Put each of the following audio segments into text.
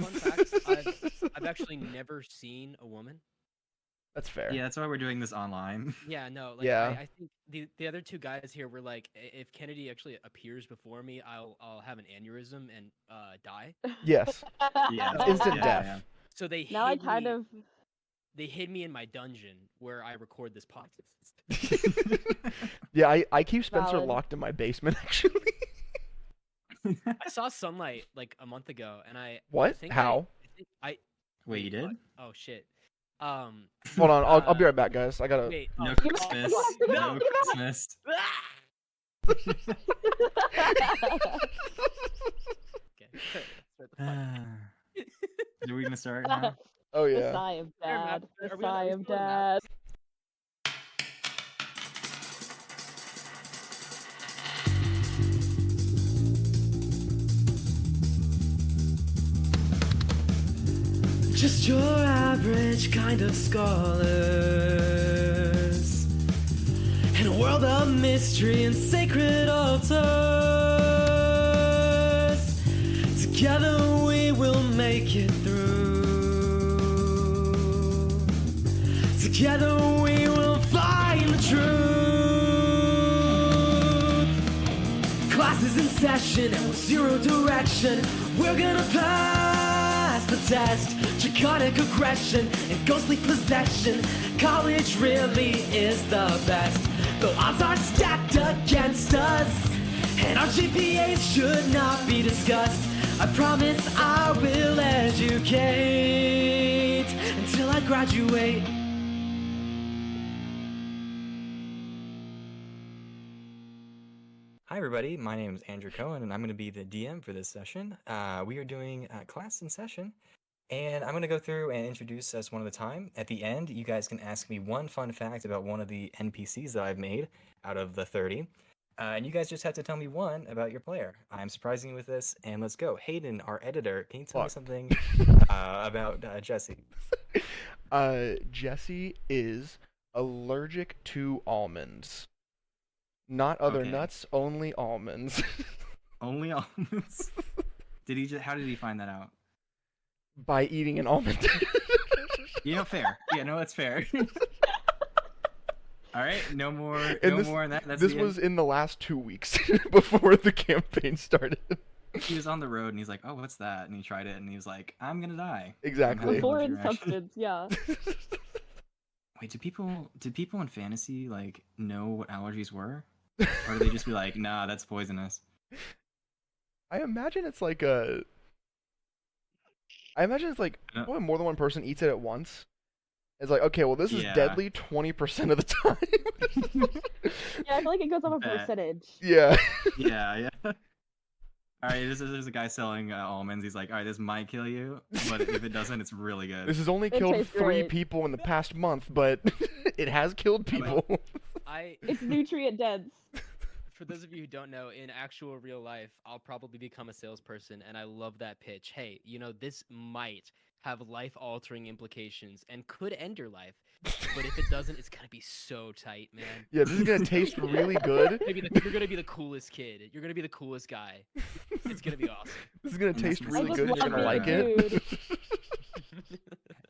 fun facts. I've actually never seen a woman. That's fair. Yeah, that's why we're doing this online. Yeah, no, like Yeah. I think the other two guys here were like, if Kennedy actually appears before me, I'll have an aneurysm and die. Yes. Yeah, So, Instant yeah, death. yeah. So they Now I hid kind me. of. They hid me in my dungeon where I record this podcast. Yeah, I keep Spencer Valid. locked in my basement actually. I saw sunlight like a month ago, and I What? think How? Wait, you did? what? Oh shit. Hold on, I'll be right back, guys. I gotta. Wait. No oh, Christmas. No. No Christmas. Okay. Start the podcast. Are we gonna start now? Oh The yeah. sigh of dad. Are The we on- are sigh we of still on that? dad. Just your average kind of scholars in a world of mystery and sacred altars. Together we will make it through. Together we will find the truth. Class is in session and with zero direction, we're gonna pass the test. Draconic aggression and ghostly possession. College really is the best. The odds are stacked against us, and our GPAs should not be discussed. I promise I will educate until I graduate. Hi everybody, my name is Andrew Cohen and I'm going to be the DM for this session. We are doing class in session and I'm going to go through and introduce us one at a time. At the end, you guys can ask me one fun fact about one of the NPCs that I've made out of the 30. And you guys just have to tell me one about your player. I'm surprising you with this and let's go. Hayden, our editor, can you tell me something about Jesse? Jesse is allergic to almonds. Not other Okay. nuts, only almonds. Only almonds. How did he find that out? By eating an almond. Fair. Yeah, no, that's fair. All right, no more And more on that. That's This the was in the last 2 weeks before the campaign started. end. He was on the road and he's like, "Oh, what's that?" And he tried it and he was like, "I'm gonna die." Exactly. Really? Foreign Reaction. substance, yeah. Wait, do people in fantasy like know what allergies were, or do they just be like, "Nah, that's poisonous"? I imagine it's like No. when more than one person eats it at once. It's like, okay, well, this is Yeah. deadly 20% of the time. Yeah, I feel like it goes off a Bet. percentage. Yeah. Yeah. All right, there's a guy selling almonds. He's like, "All right, this might kill you, but if it doesn't, it's really good." This has only It killed tastes 3 great. people in the past month, but it has killed people. It's nutrient dense. For those of you who don't know, in actual real life, I'll probably become a salesperson, and I love that pitch. Hey, this might have life-altering implications and could end your life, but if it doesn't, it's gonna be so tight, man. Yeah, this is gonna taste really good. You're gonna be the coolest kid. You're gonna be the coolest guy. It's gonna be awesome. This is gonna And taste that's really just good. You're wanna gonna be like a it.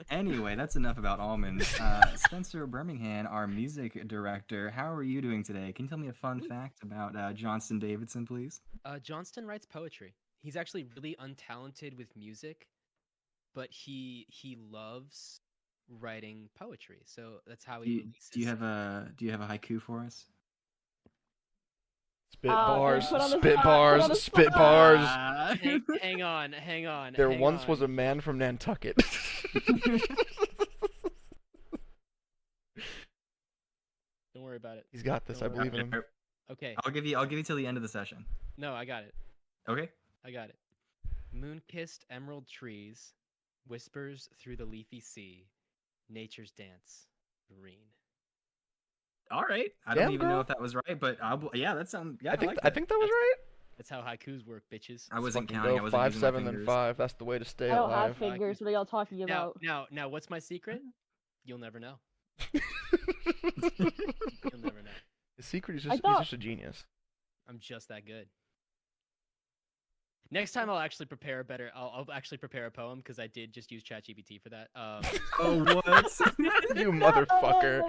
Anyway, that's enough about almonds. Spencer Birmingham, our music director, how are you doing today? Can you tell me a fun fact about Johnston Davidson, please? Johnston writes poetry. He's actually really untalented with music, but he loves writing poetry. So that's how he releases. Do you have a haiku for us? Spit Put bars, on the spit spot, bars, put on the spit spot. bars. hang on. There hang once on. was a man from Nantucket. Don't worry about it. He's got this. I Don't worry. believe in him. Okay. I'll give you till the end of the session. No, I got it. Okay. I got it. Moon-kissed emerald trees, whispers through the leafy sea, nature's dance, green. All right. I Damn, don't even know girl. if that was right, but yeah, that sounds. Yeah, I think liked I it. think that was right. That's how haikus work, bitches. I wasn't Fucking counting. I go wasn't 5, using my 7, then fingers. 5. That's the way to stay I don't alive. have fingers. What are y'all talking about? Now, what's my secret? You'll never know. You'll never know. His secret is I he's thought- just a genius. I'm just that good. Next time I'll actually prepare a better. I'll actually prepare a poem because I did just use ChatGPT for that. Oh, what? You motherfucker.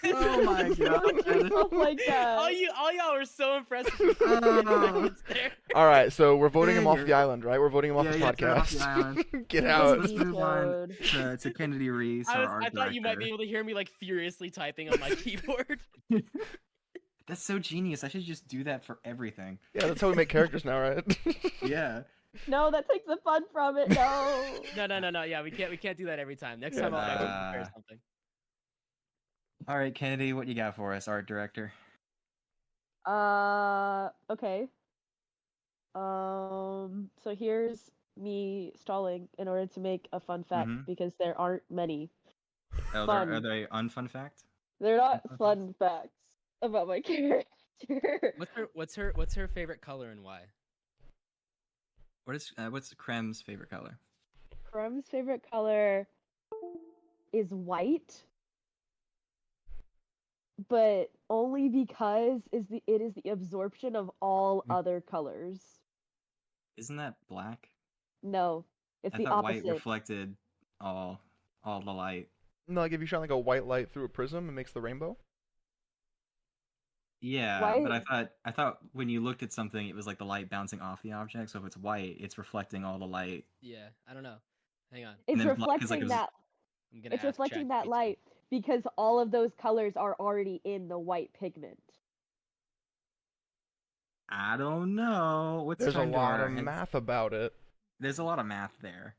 Oh my god. Stuff like that. all y'all were so impressed with me. Oh. All right, so we're voting him off Dang the it. island, right? We're voting him off Yeah, the yeah, get off podcast. the island. Get Let's out. Let's move on Episode. to Kennedy Reese, our art I thought you might be director. able to hear me like furiously typing on my keyboard. That's so genius. I should just do that for everything. Yeah, that's how we make characters now, right? Yeah. No, that takes the fun from it. No. No. Yeah, we can't do that every time. Next time I'll actually prepare something. All right, Kennedy, what you got for us, art director? Okay. So here's me stalling in order to make a fun fact Mhm. because there aren't many. Oh, Fun. are they unfun fact? They're not Fun fun facts about my character. What's her favorite color and why? What's Krem's favorite color? Crum's favorite color is white, but only because it is the absorption of all other colors. Isn't that black? No, it's I the thought opposite. white reflected all the light. No, like if you shine like a white light through a prism, it makes the rainbow. Yeah, Why- but I thought when you looked at something, it was like the light bouncing off the object. So if it's white, it's reflecting all the light. Yeah, I don't know. Hang on. It's then black is like reflecting a- that. I'm gonna It's ask reflecting that ChatGPT. light because all of those colors are already in the white pigment. I don't know. What's There's a time to lot our of heads? math about it. There's a lot of math there.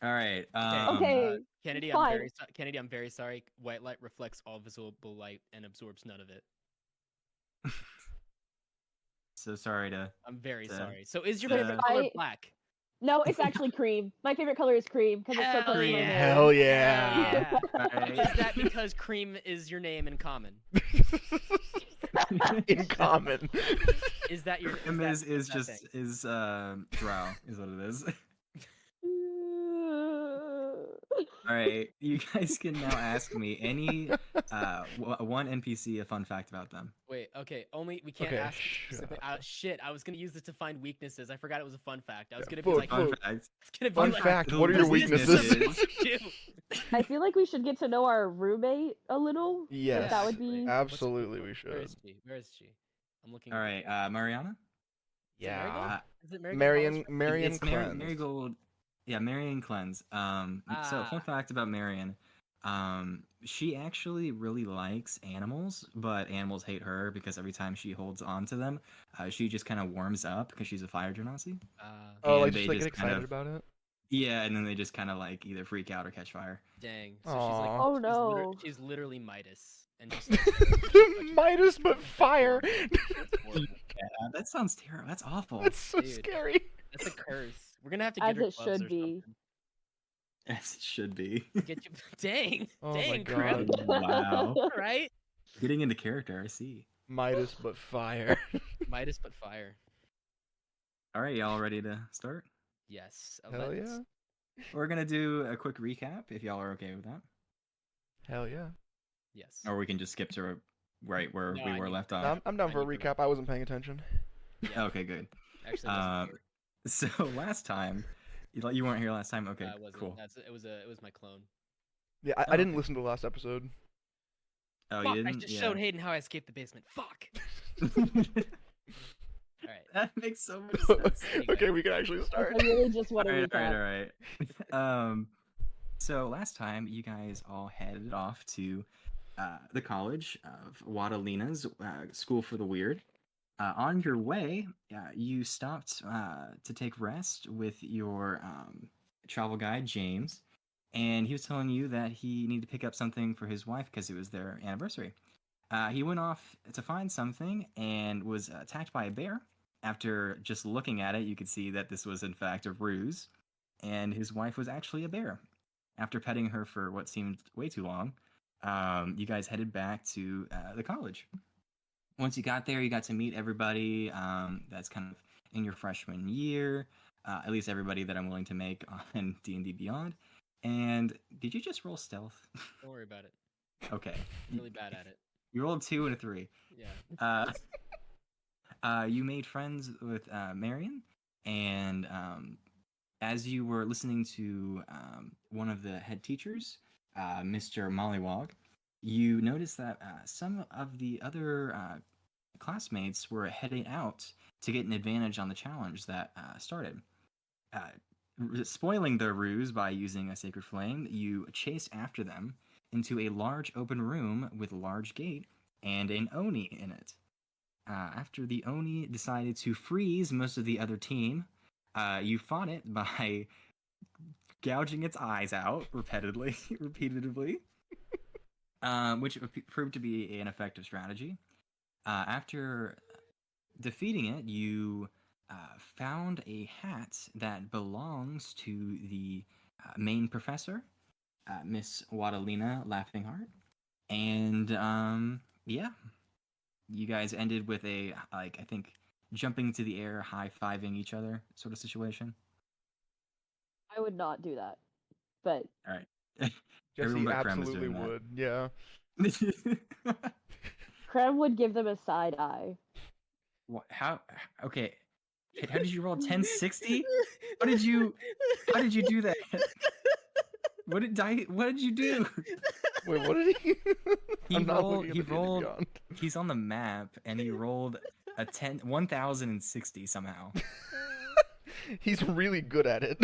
All right. Okay, Kennedy, fine. Kennedy, I'm very sorry. White light reflects all visible light and absorbs none of it. So sorry to. I'm very To- sorry. So is your to- favorite color I- black? No, it's actually cream. My favorite color is cream because it's so Hell close to my yeah. name. Hell yeah. Yeah. Alright. Is that because cream is your name in common? In common. Is that your? Him that- is that just thing? is drow is what it is. All right, you guys can now ask me any one NPC a fun fact about them. Wait. Okay. Only we can't Okay, ask. shut Specific, shit. I was gonna use this to find weaknesses. I forgot it was a fun fact. I was Yeah, gonna be like, fun Fun fact. it's gonna be Fun like, fact, Who what are your this weaknesses? is- Dude. I feel like we should get to know our roommate a little. Yes. That would be. Absolutely, we Where should. is she? Where is she? I'm looking. All right, Mariana. Yeah. Is it Marigold? Marion College? Marion It's Cleanse. Marigold. Yeah, Marion Cleanse. So Ah. fun fact about Marion. She actually really likes animals, but animals hate her because every time she holds on to them, she just kind of warms up because she's a fire genasi. Oh, and like they just like get just kind excited of- about it. Yeah, and then they just kind of like either freak out or catch fire. Dang. So Aw. Oh she's no. she's literally Midas, and just Midas, but fire. horrible. Yeah, that sounds terrible. That's awful. That's so Dude. scary. That's a curse. We're gonna have to get As her it gloves should or be. something. As it should be. Get you. Dang. Oh my Dang, God. Crib. Wow. Right? Getting into character, I see. Midas, but fire. Midas, but fire. All right, y'all ready to start? Yes. Hell let's- yeah. We're gonna do a quick recap if y'all are okay with that, Hell yeah. Yes. or we can just skip to right where No, we I were need- left No, off. I'm down I for a need to- recap. I wasn't paying attention. Yeah. Okay, good. Actually, Uh, wasn't So last time, you weren't here last time. Okay, here. I wasn't. cool. It was my clone. Yeah, I Oh, didn't okay. listen to the last episode. Oh, Fuck, you I didn't? just Yeah. showed Hayden how I escaped the basement. Fuck. All right. That makes so much sense. Okay, we can actually I start. really just want to All recap. right. So last time you guys all headed off to the College of Wadalina's School for the Weird. On your way, you stopped to take rest with your travel guide, James, and he was telling you that he needed to pick up something for his wife because it was their anniversary. He went off to find something and was attacked by a bear. After just looking at it, you could see that this was in fact a ruse, and his wife was actually a bear. After petting her for what seemed way too long, you guys headed back to the college. Once you got there, you got to meet everybody that's kind of in your freshman year, at least everybody that I'm willing to make on D&D Beyond. And did you just roll stealth? Don't worry about it. Okay. I'm really bad at it. You rolled 2 and a 3. Yeah. You made friends with Marion, and as you were listening to one of the head teachers, Mr. Mollywog, you noticed that some of the other classmates were heading out to get an advantage on the challenge that started. Spoiling their ruse by using a sacred flame, you chase after them into a large open room with a large gate and an Oni in it. After the Oni decided to freeze most of the other team, you fought it by gouging its eyes out repeatedly, which proved to be an effective strategy. After defeating it, you found a hat that belongs to the main professor, Miss Wadalina Laughingheart, and yeah, you guys ended with a I think jumping to the air, high-fiving each other sort of situation. I would not do that, but All right. Jesse Everyone but Krem is absolutely doing would. Yeah. that. Krem would give them a side eye. How? Okay. How did you roll 1060? How did you do that? What did you do? Wait, what did he? He rolled. He's on the map and he rolled a 1060 somehow. He's really good at it.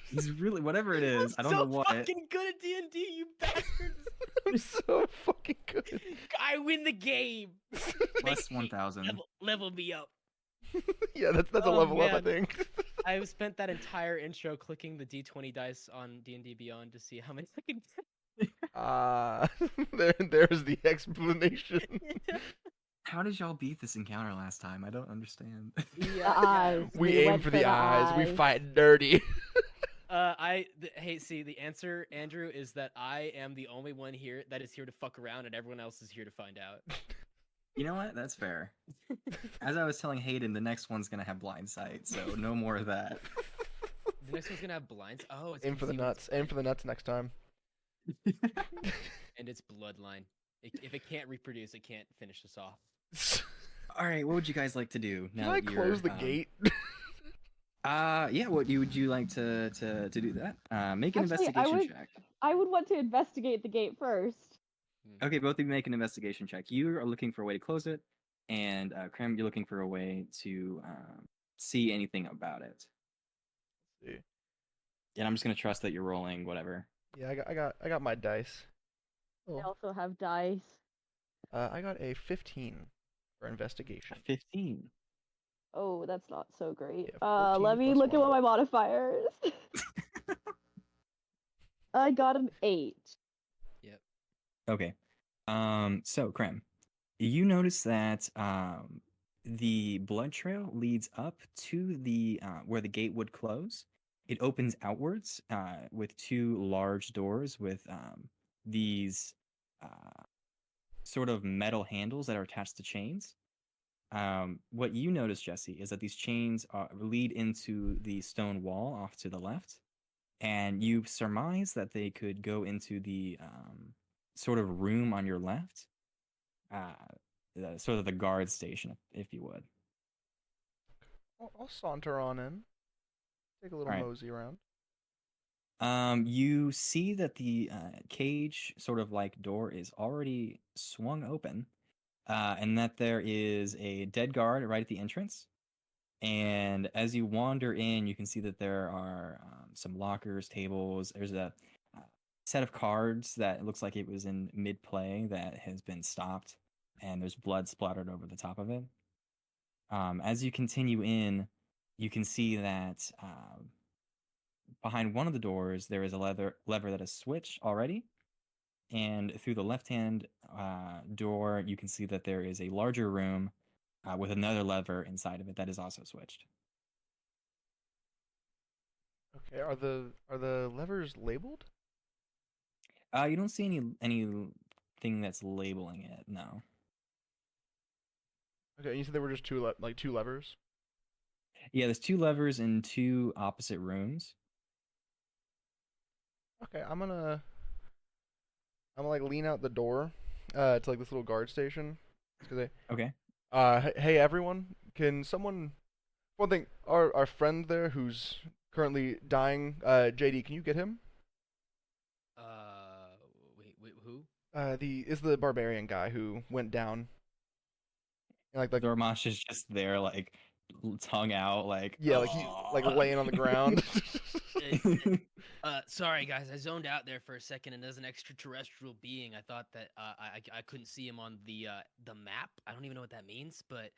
He's really whatever it is. I don't so know what. fucking good at D&D, you bastards. I'm so fucking good. I win the game. Plus 1000. Level me up. Yeah, that's a Oh, level up, I man. think. I've spent that entire intro clicking the D20 dice on D&D Beyond to see how many I can There's the explanation. get. How did y'all beat this encounter last time? I don't understand. The eyes. We aim went for the eyes. We fight dirty. Hey, see, the answer, Andrew, is that I am the only one here that is here to fuck around, and everyone else is here to find out. You know what? That's fair. As I was telling Hayden, the next one's gonna have blind sight, so no more of that. The next one's gonna have blinds. Oh, it's Aim for the gonna see nuts. Aim for the nuts next time. and its bloodline. If it can't reproduce, it can't finish us off. All right, what would you guys like to do Can now I that you're, close the gate? Yeah. Would you like to do that? Make an Actually, investigation check. I would want to investigate the gate first. Okay, both of you make an investigation check. You are looking for a way to close it, and Krem, you're looking for a way to see anything about it. See. And I'm just gonna trust that you're rolling whatever. Yeah, I got my dice. I Oh. also have dice. I got a 15 for investigation. 15. Oh, that's not so great. Yeah, 14 let me plus look at 1. what my modifiers. I got an 8. Okay. So Krem, you notice that the blood trail leads up to the where the gate would close. It opens outwards with two large doors with these sort of metal handles that are attached to chains. What you notice, Jesse, is that these chains lead into the stone wall off to the left, and you surmise that they could go into the sort of room on your left, sort of the guard station, if you would. I'll saunter on in. Take a little Alright. mosey around. You see that the cage sort of like door is already swung open, and that there is a dead guard right at the entrance. And as you wander in, you can see that there are some lockers, tables. There's a set of cards that looks like it was in mid-play that has been stopped, and there's blood splattered over the top of it. As you continue in, you can see that behind one of the doors, there is a lever that is switched already. And through the left-hand door, you can see that there is a larger room with another lever inside of it that is also switched. Okay, are the levers labeled? You don't see anything that's labeling it, no. Okay, you said there were just two levers. Yeah, there's two levers in two opposite rooms. Okay, I'm gonna like lean out the door to like this little guard station. Okay. Hey everyone, Can someone? One thing, our friend there who's currently dying, JD, can you get him? Wait, who? The barbarian guy who went down. And like Dormash is just there, like tongue out, like yeah, like he's like laying on the ground. Sorry guys, I zoned out there for a second, and as an extraterrestrial being, I thought that I couldn't see him on the map. I don't even know what that means, but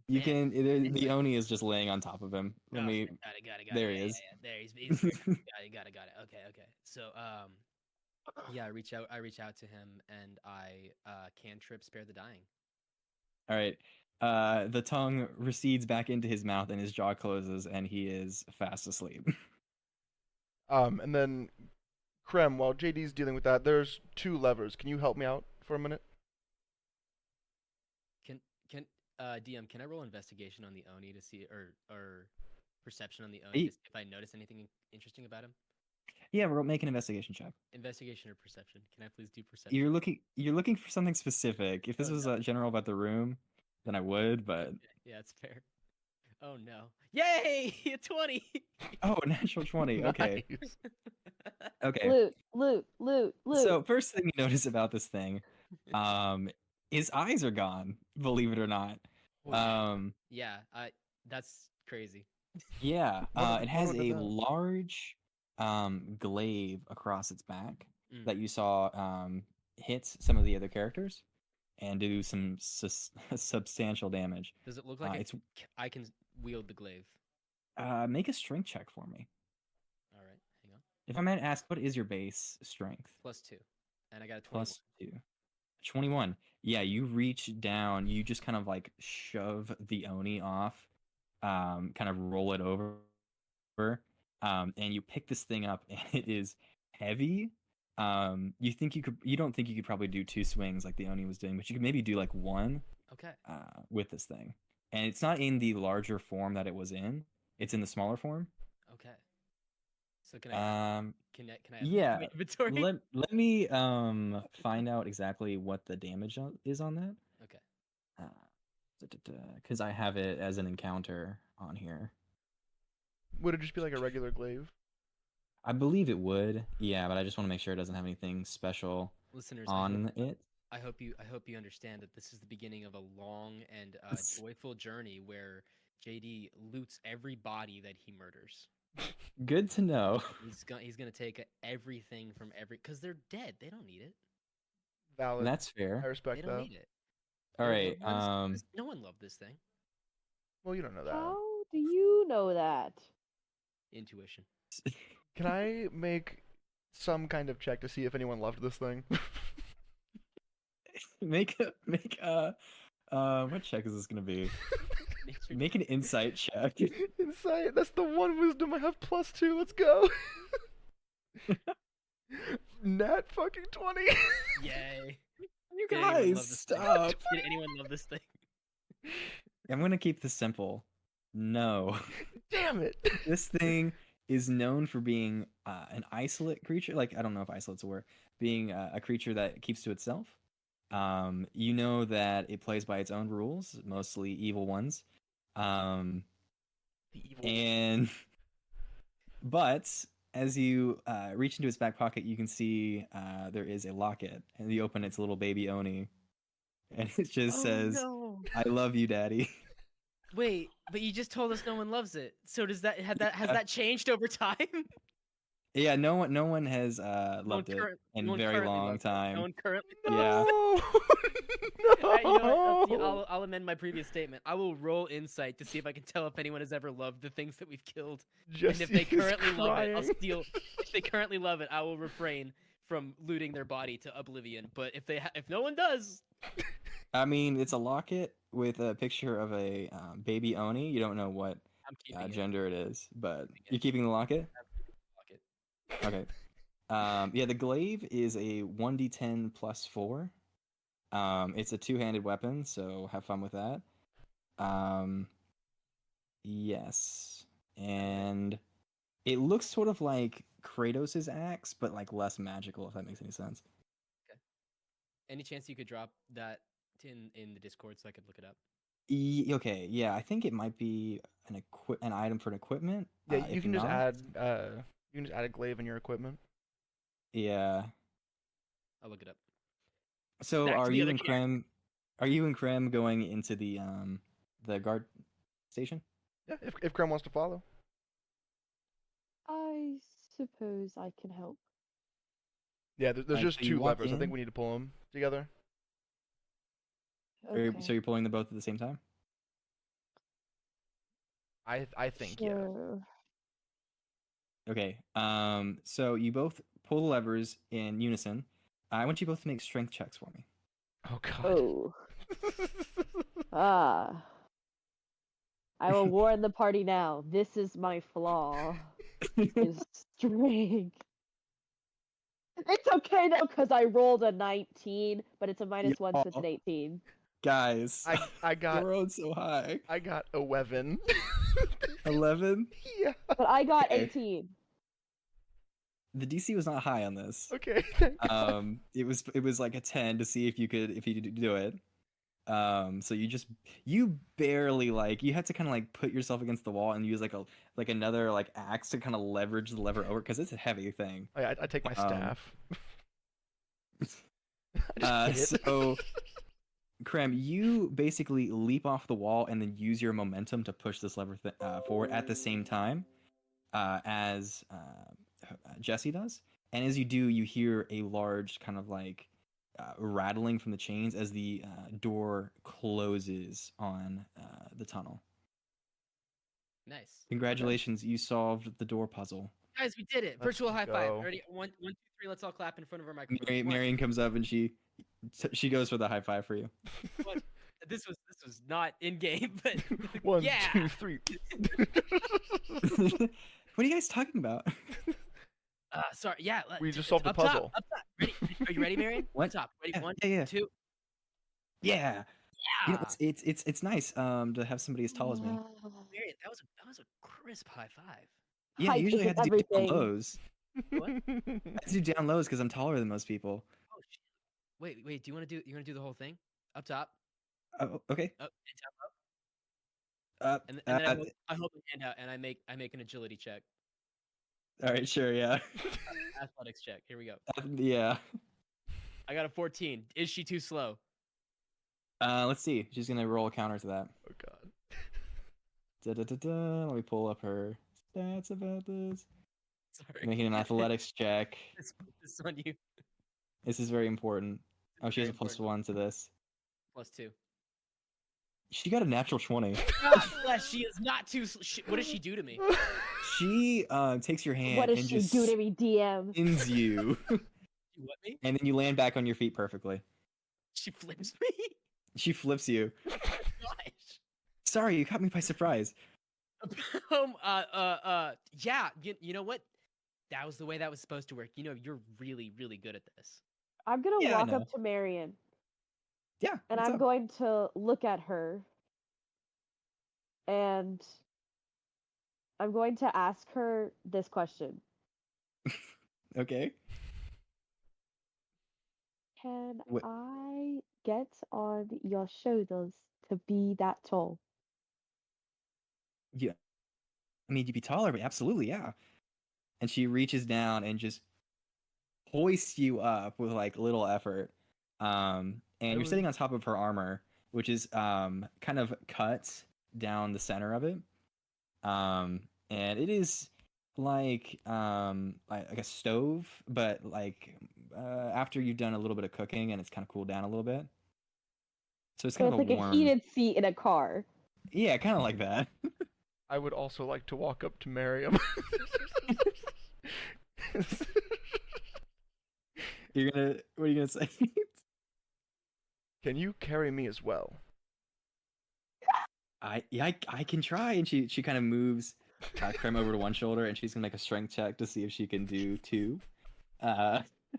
You man, can. The Oni is just laying on top of him. Let oh, me. got it. There Yeah, he is. there he's got it. Okay. So yeah, I reach out to him, and I cantrip spare the dying. All right. The tongue recedes back into his mouth, and his jaw closes, and he is fast asleep. And then Krem, while JD's dealing with that, there's two levers. Can you help me out for a minute? Can DM, can I roll investigation on the Oni to see, or perception on the Oni to see if I notice anything interesting about him? Yeah, we'll make an investigation check. Investigation or perception? Can I please do perception? You're looking for something specific. If this was general about the room, then I would, but yeah, it's fair. Oh no! Yay! 20. oh, natural 20. Okay. Nice. Okay. Loot. So first thing you notice about this thing, his eyes are gone. Believe it or not. Yeah, that's crazy. Yeah. What It has would a that? large glaive across its back that you saw hit some of the other characters and do some substantial damage. Does it look like it's I can wield the glaive? Make a strength check for me. All right, hang on. If I might ask, what is your base strength? +2, and I got a 21. +2. 21. Yeah, you reach down, you just kind of like shove the Oni off, kind of roll it over, and you pick this thing up, and it is heavy. You don't think you could probably do 2 swings like the Oni was doing, but you could maybe do like 1. Okay. With this thing, and it's not in the larger form that it was in; it's in the smaller form. Okay. So can I? Can I? Have Yeah. inventory? Let me find out exactly what the damage is on that. Okay. Because I have it as an encounter on here. Would it just be like a regular glaive? I believe it would. Yeah, but I just want to make sure it doesn't have anything special Listeners, on it. I hope you understand that this is the beginning of a long and joyful journey where JD loots every body that he murders. Good to know. He's gonna take everything from because they're dead. They don't need it. Valid. That's fair. I respect They don't that. need it. All Their right. loved ones- no one loved this thing. Well, you don't know that. How do you know that? Intuition. Can I make some kind of check to see if anyone loved this thing? Make what check is this gonna be? Make an insight check. Insight. That's the one wisdom I have +2. Let's go. Nat fucking 20. Yay! You Did anyone love guys, this thing? stop. Did anyone love this thing? I'm gonna keep this simple. No. Damn it. This thing is known for being an isolate creature. Like, I don't know if isolate's a word. Being a creature that keeps to itself. You know that it plays by its own rules, mostly evil ones. The evil. And but as you reach into its back pocket, you can see there is a locket, and you open its little baby Oni, and it just says, No. "I love you, Daddy." Wait, but you just told us no one loves it. So has that changed over time? Yeah, no one has loved it in a very long No time. one currently. Yeah. No. You know what? I'll amend my previous statement. I will roll insight to see if I can tell if anyone has ever loved the things that we've killed. And if they currently love it, I'll steal. If they currently love it, I will refrain from looting their body to oblivion. But if no one does, I mean, it's a locket with a picture of a baby Oni. You don't know what I'm keeping it. gender it is, but you're keeping the locket? Okay. Yeah, the glaive is a 1d10 plus 4. It's a two-handed weapon, so have fun with that. Yes. And it looks sort of like Kratos' axe, but like less magical, if that makes any sense. Okay. Any chance you could drop that in the Discord so I could look it up? Okay, yeah, I think it might be an item for an equipment. Yeah, you if can just not, add a glaive in your equipment. yeah. I'll look it up. So Back to are the you other and Krem? Are you and Krem going into the guard station? Yeah, if Krem wants to follow. I suppose I can help. Yeah, there's Alright, just so you 2 walk levers. I think in. we need to pull them together. Okay. So you're pulling them both at the same time? I think yeah. Sure. Okay. So you both pull the levers in unison. I want you both to make strength checks for me. Oh god. Oh. Ah. I will warn the party now. This is my flaw. Is strength. It's okay though, because I rolled a 19, but it's a -1, so it's an 18. Guys, I got you rolled so high. I got 11. 11. Yeah. But I got Okay. 18. The DC was not high on this. Okay. Thank God. It was like a 10 to see if you could do it. So you barely you had to kind of like put yourself against the wall and use another axe to kind of leverage the lever over because it's a heavy thing. Oh, yeah, I take my staff. I just hit it. So Krem, you basically leap off the wall and then use your momentum to push this lever forward at the same time as Jesse does. And as you do, you hear a large kind of rattling from the chains as the door closes on the tunnel. Nice. Congratulations, you solved the door puzzle. Guys, we did it. Let's Virtual high five. go. Ready? 1, 2, 3. Let's all clap in front of our microphone. Marion comes up and she goes for the high five for you. This was not in game, but 1, yeah. 2, 3. What are you guys talking about? Sorry. Yeah. We just solved the up top, puzzle. Up top. Ready? Are you ready, Marion? What? Up top. Ready? Yeah, 1, yeah. 2. Yeah. You know, Yeah. it's nice to have somebody as tall as me. Marion, that was a crisp high five. Yeah, Height usually I have isn't to do down everything. lows. What? I have to do down lows because I'm taller than most people. Oh shit. Wait. You want to do the whole thing? Up top. Oh, okay. Up and down. Uh, And then I hold my hand out and I make an agility check. all right, sure, yeah. Athletics check. Here we go. Yeah. I got a 14. Is she too slow? Let's see. She's gonna roll a counter to that. Oh god. Let me pull up her stats about this. Sorry. Making an athletics check. This on you. This is very important. Oh, she has a Very +1 to this. +2. She got a natural 20. God bless. She is not too. What does she do to me? She takes your hand What does and she just do to me, DM? spins you, You what me? and then you land back on your feet perfectly. She flips me. She flips you. Gosh. Sorry, you caught me by surprise. Yeah. You know what? That was the way that was supposed to work. You know, you're really, really good at this. I'm gonna Yeah, I walk know. up to Marion Yeah. and what's I'm up? going to look at her and I'm going to ask her this question. Okay. Can What- I get on your shoulders to be that tall? Yeah. I mean, you'd be taller, but absolutely, yeah. And she reaches down and just hoists you up with little effort. And you're sitting on top of her armor, which is kind of cut down the center of it. And it is like a stove, but after you've done a little bit of cooking and it's kind of cooled down a little bit. So it's So kind it's of like a warm. a heated seat in a car. Yeah, kind of like that. I would also like to walk up to Miriam. What are you gonna say? Can you carry me as well? I can try. And she kind of moves Krem over to one shoulder, and she's gonna make a strength check to see if she can do 2.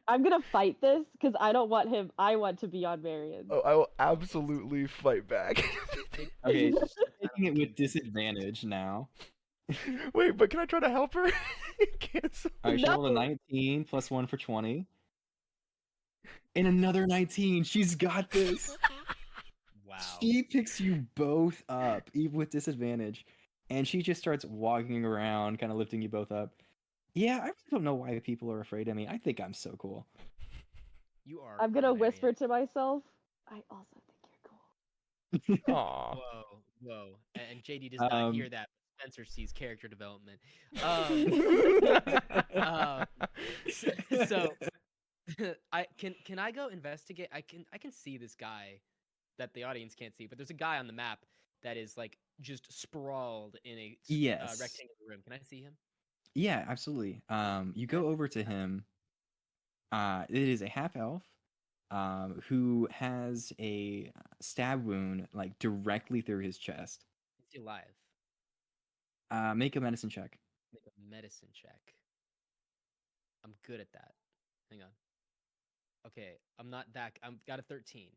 I'm gonna fight this because I don't want him. I want to be on Marion. Oh, I will absolutely fight back. Okay, she's taking it with disadvantage now. Wait, but can I try to help her? Cancel. Alright, she rolled a No. 19 plus 1 for 20. And another 19. She's got this. Wow. She picks you both up, even with disadvantage, and she just starts walking around, kind of lifting you both up. Yeah, I really don't know why people are afraid of me. I think I'm so cool. You are. I'm cool, gonna Marion. whisper to myself. I also think you're cool. Aw. Whoa. And JD does not hear Um, that. Spencer sees character development. So can I go investigate? I can see this guy that the audience can't see, but there's a guy on the map that is like just sprawled in a Yes. rectangular room. Can I see him? Yeah, absolutely. You go over to him. It is a half elf, who has a stab wound like directly through his chest. Is he alive? Make a medicine check. Make a medicine check. I'm good at that. Hang on. Okay, I'm not that. I'm got a 13.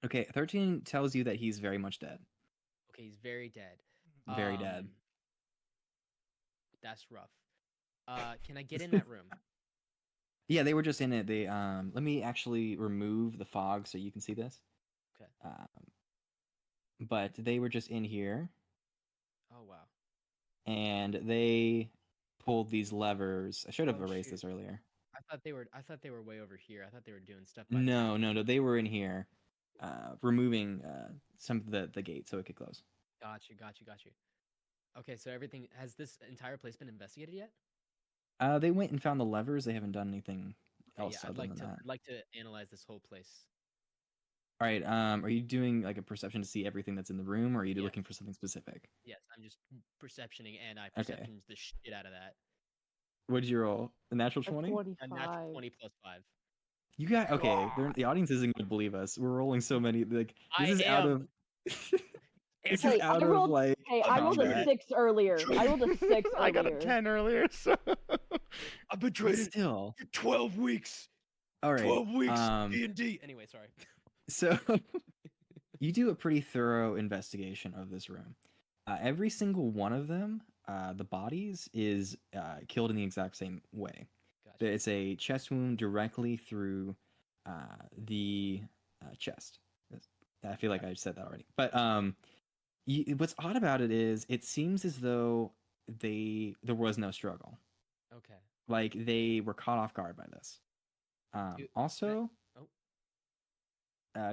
Okay, 13 tells you that he's very much dead. Okay, he's very dead. Very dead. That's rough. Can I get in that room? Yeah, they were just in it. They let me actually remove the fog so you can see this. Okay. But they were just in here Oh wow. and they pulled these levers. I should have Oh, erased shoot. this earlier. I thought they were way over here. I thought they were doing stuff. No, they were in here, removing some of the gate so it could close. Got you. Okay, so everything has this entire place been investigated yet? They went and found the levers. They haven't done anything Okay, else yeah, other than that. I'd like to analyze this whole place. All right. Are you doing like a perception to see everything that's in the room, or are you Yeah. looking for something specific? Yes, I'm just perceptioning, and I Okay. perception the shit out of that. What did you roll? A natural A 20? 25. A natural 20 plus 5. You got okay. The audience isn't going to believe us. We're rolling so many. Like this I is out am. of. This Hey, is out I of rolled. like. Hey, I rolled a combat. 6 earlier. I rolled a 6 earlier. I got a 10 earlier, so. I've been But trading still. for 12 weeks. All right. 12 weeks. D&D. Anyway, sorry. So you do a pretty thorough investigation of this room. Every single one of them, the bodies, is killed in the exact same way. Gotcha. It's a chest wound directly through the chest. I feel like I said that already. But what's odd about it is it seems as though there was no struggle. Okay. Like they were caught off guard by this. Also,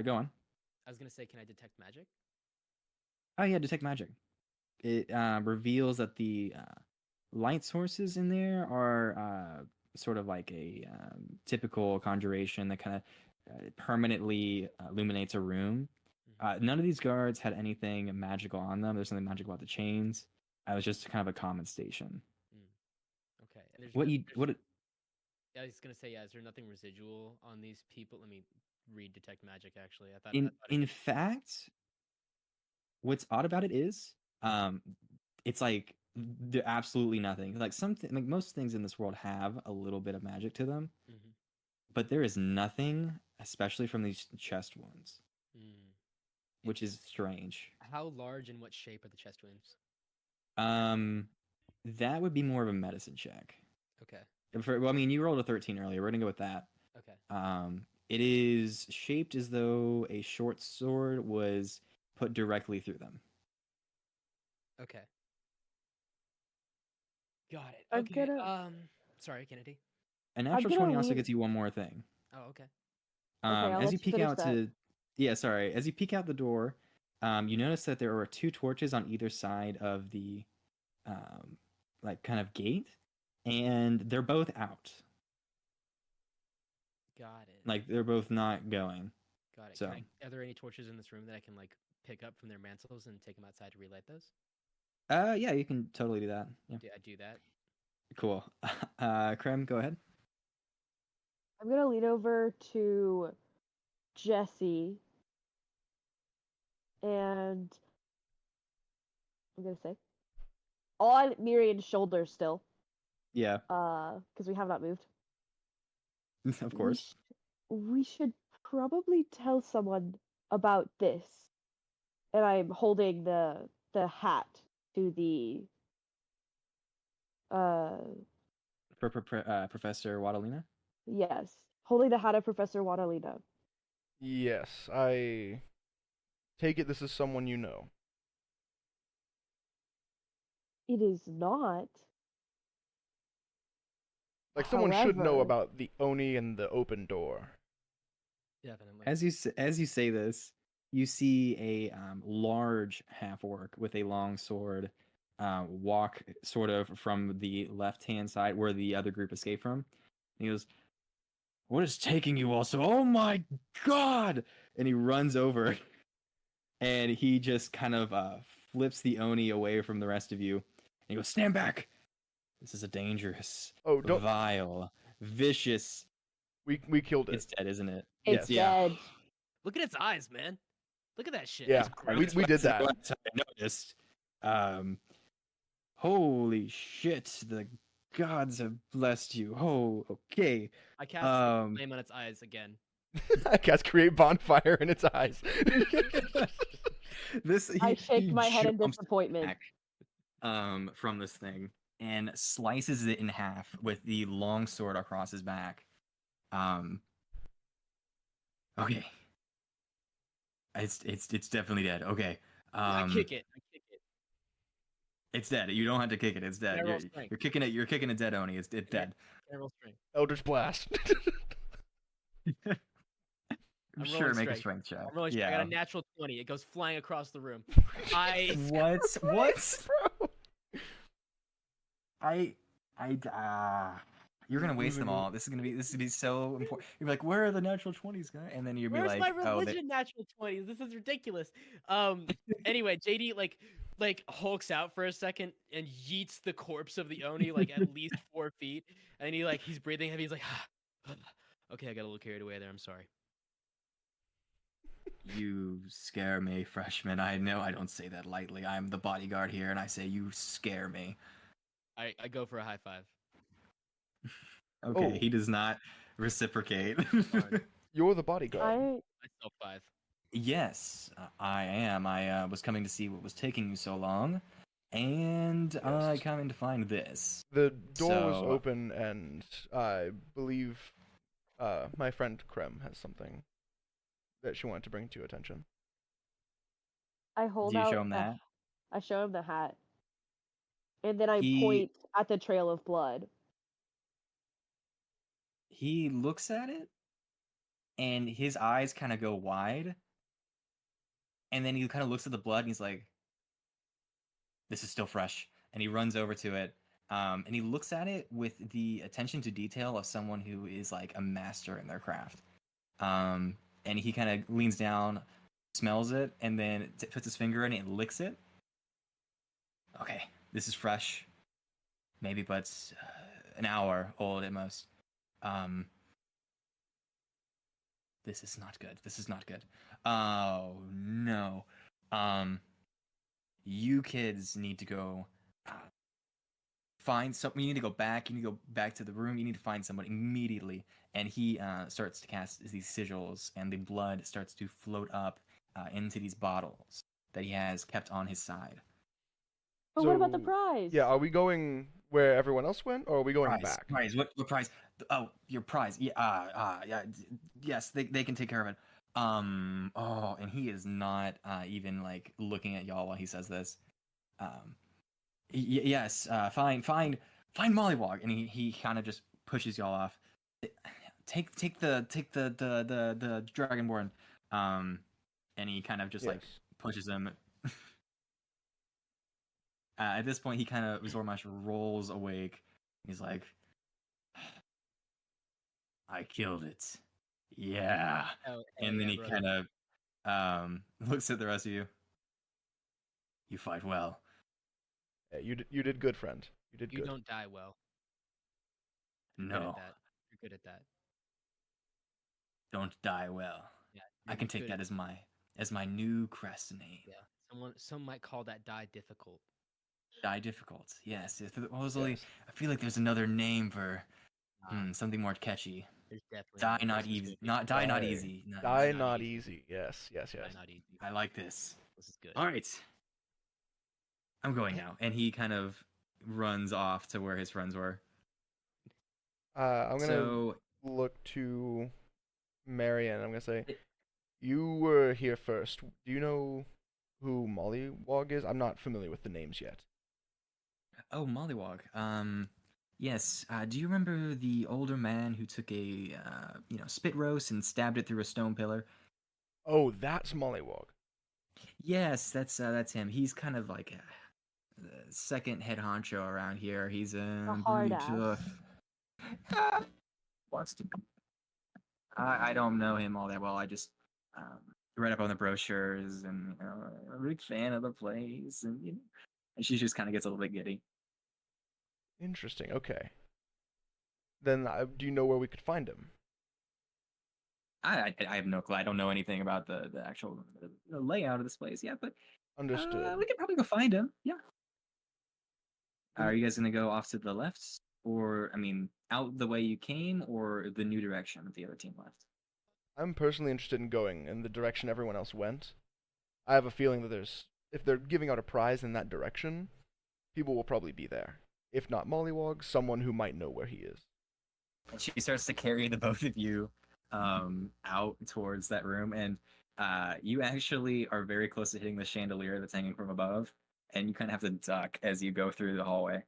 go on. I was gonna say, can I detect magic? Oh yeah, detect magic. It reveals that the light sources in there are sort of like a typical conjuration that kind of permanently illuminates a room. None of these guards had anything magical on them. There's something magical about the chains. It was just kind of a common station. Okay. And there's What no, you there's, what? I was gonna say, yeah. Is there nothing residual on these people? Let me read detect magic. Actually, I thought. In fact, what's odd about it is, it's like absolutely nothing. Like something, like most things in this world have a little bit of magic to them, but there is nothing, especially from these chest wounds, which is strange. How large and what shape are the chest wounds? That would be more of a medicine check. Okay. Well, I mean, you rolled a 13 earlier. We're gonna go with that. Okay. It is shaped as though a short sword was put directly through them. Okay. Got it. I'm Okay. gonna- Sorry, Kennedy. A natural gonna 20 also leave- gets you one more thing. Oh, okay. I'll As let you you peek finish out that. to, yeah, sorry. As you peek out the door, you notice that there are 2 torches on either side of the, like kind of gate, and they're both out. Got it. Like they're both not going. Got it. So, Are there any torches in this room that I can like pick up from their mantles and take them outside to relight those? yeah, you can totally do that. Yeah, I do that. cool. Krem, go ahead. I'm gonna lean over to Jesse, and I'm gonna say, on Miriam's shoulders still, Yeah, because we have not moved. of course. We should probably tell someone about this. And I'm holding the hat to the For Professor Wadalina. yes, holding the hat of Professor Wadalina. Yes, I Take it this is someone you know. It is not. Like someone should know However, about the Oni and the open door. Definitely. As you say this, you see a large half orc with a long sword walk sort of from the left hand side where the other group escaped from. He goes, "What is taking you all so? Oh my god!" And he runs over, and he just kind of flips the Oni away from the rest of you. And he goes, "Stand back! This is a dangerous, Oh, don't. vile, vicious." We killed it. It's dead, isn't it? it's Yes. dead. Look at its eyes, man. Look at that shit. Yeah, It's gross. we That's did what that. I noticed. Holy shit! The gods have blessed you. Oh, okay. I cast flame on its eyes again. I cast create bonfire in its eyes. I shake he my head in jumps disappointment. back, from this thing and slices it in half with the long sword across his back. Okay. It's definitely dead. Okay. I kick it. It's dead. You don't have to kick it. It's dead. Can I roll You're strength? kicking it. You're kicking a dead Oni. It's dead. Can I roll strength? Eldritch blast. I'm Sure, rolling make a strength. strength check. I'm rolling strength. I Yeah. got a natural 20. It goes flying across the room. I What? What? Bro. You're gonna waste them all. This is gonna be so important. You're like, where are the natural 20s, guy? And then you'll be Where's like, my oh, religion natural 20s? This is ridiculous. Anyway, JD like hulks out for a second and yeets the corpse of the Oni like at least 4 feet. And he's breathing heavy. He's like, okay, I got a little carried away there. I'm sorry. you scare me, freshman. I know I don't say that lightly. I'm the bodyguard here, and I say you scare me. I go for a high five. Okay, Oh. he does not reciprocate. You're the bodyguard. I still 5. Yes, I am. I was coming to see what was taking you so long, and I Yes. come to find this. The door was So- open, and I believe my friend Krem has something that she wanted to bring to your attention. I hold Do you out. show him that? I show him the hat, and then I He- point at the trail of blood. He looks at it, and his eyes kind of go wide, and then he kind of looks at the blood, and he's like, "This is still fresh." And he runs over to it, and he looks at it with the attention to detail of someone who is like a master in their craft. And he kind of leans down, smells it, and then puts his finger in it and licks it. Okay, this is fresh, maybe but an hour old at most. This is not good. This is not good. Oh no. You kids need to go find some. You need to go back. You need to go back to the room. You need to find someone immediately. And he starts to cast these sigils, and the blood starts to float up into these bottles that he has kept on his side. But what about the So, prize? Yeah, are we going where everyone else went, or are we going Prize, back? prize. What prize? Oh, your prize. Yeah. Yeah. Yes, they can take care of it. Oh, and he is not even like looking at y'all while he says this. Yes. Find Mollywog, and he kind of just pushes y'all off. Take the Dragonborn. And he kind of just like Yes. pushes him. At this point, he kind of Zormash rolls awake. He's like, "I killed it." Yeah. Oh, And then yeah, he brother. kind of looks at the rest of you. You fight well. Yeah, you did good, friend. You did You good. don't die well. You're good No, at that. You're good at that. don't die well. Yeah. I you're can take good that at as my new crest name. Yeah. Some might call that die difficult. Die difficult. Yes. Supposedly, Yes. I feel like there's another name for Ah, something more catchy. There's definitely Die a not Christmas easy. movie. Not die not Die. easy. No, Die not not easy. easy. Yes. Die not easy. I like this. This is good. All right. I'm going now. And he kind of runs off to where his friends were. I'm gonna So look to Marion. I'm gonna say, You were here first. Do you know who Mollywog is? I'm not familiar with the names yet. Oh, Mollywog. Yes. Do you remember the older man who took a spit roast and stabbed it through a stone pillar? Oh, that's Mollywog. Yes, that's him. He's kind of like the second head honcho around here. He's A pretty hard ass. tough. Wants to. I don't know him all that well. I just read up on the brochures, and I'm a big fan of the place, and she just kind of gets a little bit giddy. Interesting. Okay. Then do you know where we could find him? I have no clue. I don't know anything about the actual the layout of this place yet, but Understood. we could probably go find him. Yeah. Are you guys gonna go off to the left, or out the way you came, or the new direction that the other team left? I'm personally interested in going in the direction everyone else went. I have a feeling that if they're giving out a prize in that direction, people will probably be there. If not Mollywog, someone who might know where he is. And she starts to carry the both of you out towards that room, and you actually are very close to hitting the chandelier that's hanging from above, and you kind of have to duck as you go through the hallway.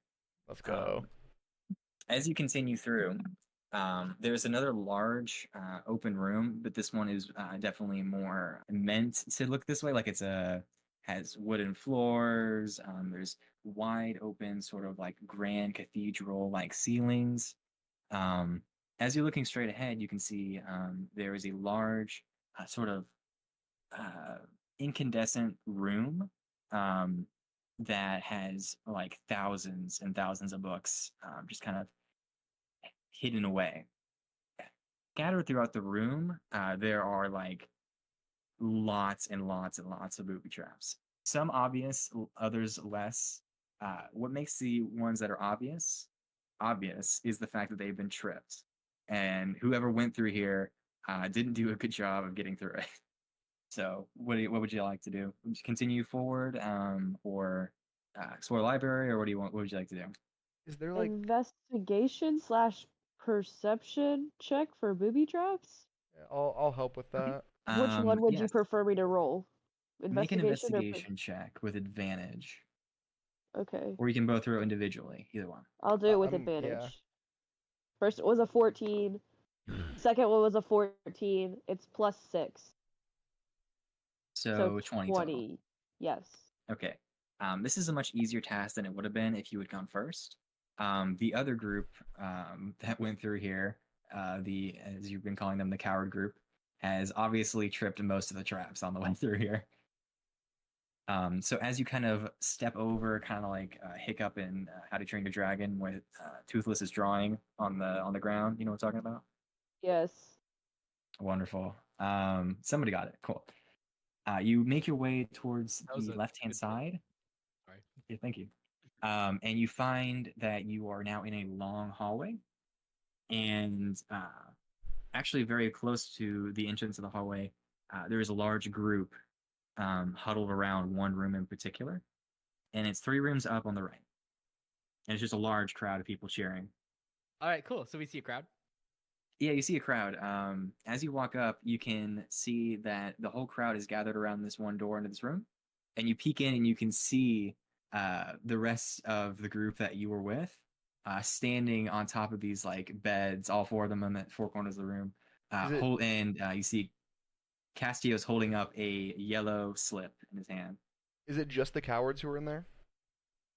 Let's go. As you continue through, there's another large open room, but this one is definitely more meant to look this way. Like has wooden floors. There's wide open, sort of like grand cathedral like ceilings. As you're looking straight ahead, you can see there is a large sort of incandescent room that has like thousands and thousands of books just kind of hidden away. Scattered throughout the room, there are like lots and lots and lots of booby traps. Some obvious, others less. What makes the ones that are obvious is the fact that they've been tripped, and whoever went through here didn't do a good job of getting through it. So, what would you like to do? Would you continue forward, or explore the library, or what do you want? What would you like to do? Is there like Investigation/perception check for booby traps? I'll help with that. Which one would you Yes. prefer me to roll? Make an Investigation or investigation check with advantage, okay. or you can both roll individually. Either one. I'll do it with yeah. advantage. First it was a 14. Second one was a 14. It's +6. So 20 total. 20. Yes. Okay. This is a much easier task than it would have been if you had gone first. The other group that went through here, as you've been calling them, the coward group, has obviously tripped most of the traps on the way through here. So as you kind of step over, kind of like Hiccup in How to Train Your Dragon, with Toothless's drawing on the ground. You know what I'm talking about? Yes. Wonderful. Somebody got it. Cool. You make your way towards That was the a left-hand good point. side. Sorry. Yeah, thank you. And you find that you are now in a long hallway, and actually very close to the entrance of the hallway, there is a large group huddled around one room in particular, and it's 3 rooms up on the right. And it's just a large crowd of people cheering. All right, cool. So we see a crowd. Yeah, you see a crowd. As you walk up, you can see that the whole crowd is gathered around this one door into this room, and you peek in and you can see the rest of the group that you were with standing on top of these like beds, all 4 of them on the 4 corners of the room. You see Castillo's holding up a yellow slip in his hand. Is it just the cowards who are in there?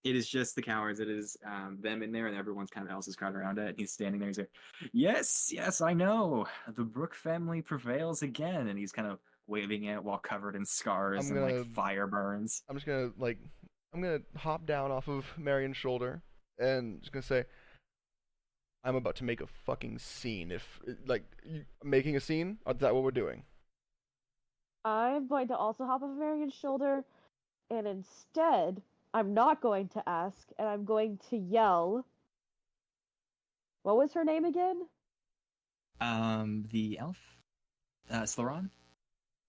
It is just the cowards. It is them in there, and everyone's kind of else is crowded around it. And he's standing there. He's like, "Yes, I know. The Brooke family prevails again." And he's kind of waving it while covered in scars and like fire burns. I'm gonna hop down off of Marion's shoulder and just gonna say, I'm about to make a fucking scene. If making a scene, is that what we're doing? I'm going to also hop off Marion's shoulder, and instead, I'm not going to ask, and I'm going to yell. What was her name again? The elf, Sloran.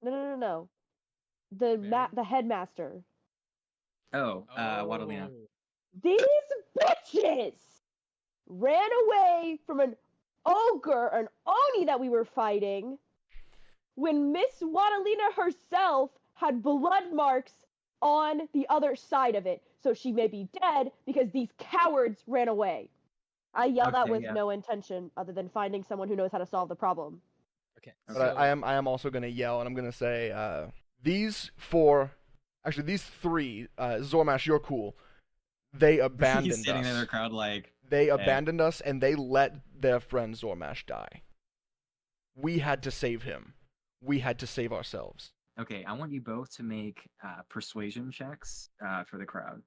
No. The headmaster. Oh, Wadalina. These bitches ran away from an ogre, an oni that we were fighting, when Miss Wadalina herself had blood marks on the other side of it. So she may be dead because these cowards ran away. I yelled out Okay, with yeah. no intention other than finding someone who knows how to solve the problem. Okay. But So, I am also gonna yell, and I'm gonna say, these three, Zormash, you're cool. They He's abandoned sitting there in the us. crowd like, They "Eh." abandoned us, and they let their friend Zormash die. We had to save him. We had to save ourselves. Okay, I want you both to make persuasion checks for the crowd.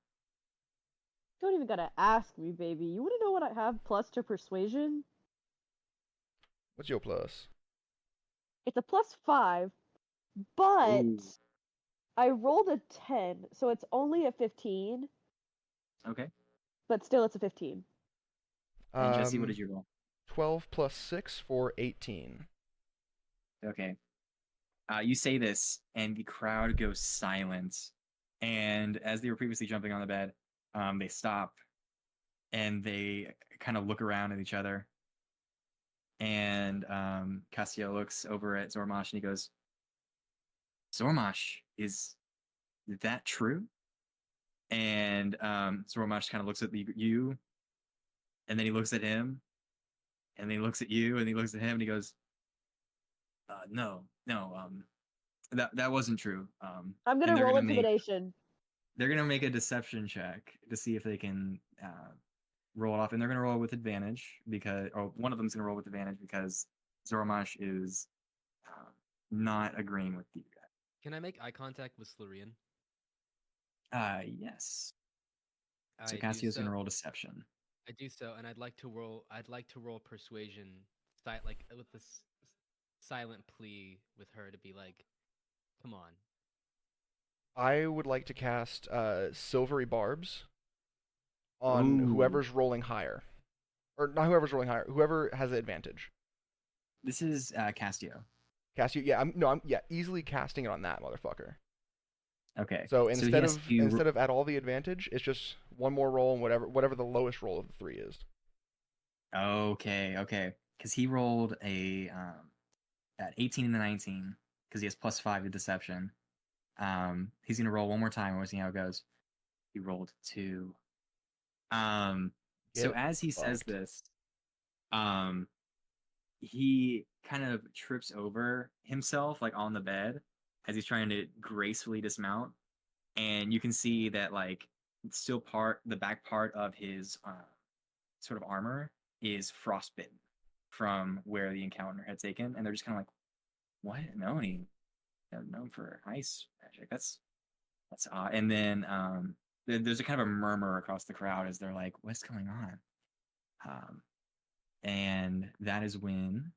Don't even gotta ask me, baby. You wanna know what I have plus to persuasion? What's your plus? It's a +5, but Ooh. I rolled a 10, so it's only a 15, Okay. but still it's a 15. And Jesse, what did you roll? 12 plus 6 for 18. Okay. You say this, and the crowd goes silent. And as they were previously jumping on the bed, they stop, and they kind of look around at each other. And Cassio looks over at Zormash, and he goes, "Zormash, is that true?" And Zormash kind of looks at you, and then he looks at him, and then he looks at you, and he looks at him, and he goes, "No, that wasn't true." I'm and gonna they're roll gonna make intimidation. they're gonna make a deception check to see if they can roll it off, and they're gonna roll with advantage or one of them's gonna roll with advantage because Zoramash is not agreeing with you guys. can I make eye contact with Slurian? Yes. So I do Cassio's gonna so. roll deception. I do so, and I'd like to roll. I'd like to roll persuasion, like with this silent plea with her to be like, "Come on." I would like to cast Silvery Barbs on Ooh. whoever's rolling higher. Or not whoever's rolling higher, whoever has the advantage. This is Castio. Cassio, I'm easily casting it on that motherfucker. Okay. So he instead has of to- instead of at all the advantage, it's just one more roll and whatever the lowest roll of the three is. Okay. Because he rolled at 18 and the 19 because he has +5 to deception. He's gonna roll one more time and we'll see how it goes. He rolled 2. So Get as he says fucked. this, he kind of trips over himself like on the bed as he's trying to gracefully dismount, and you can see that like still the back part of his sort of armor is frostbitten from where the encounter had taken, and they're just kind of like, "What? No, they're known for ice magic. That's odd." And then there's a kind of a murmur across the crowd as they're like, "What's going on?" And that is when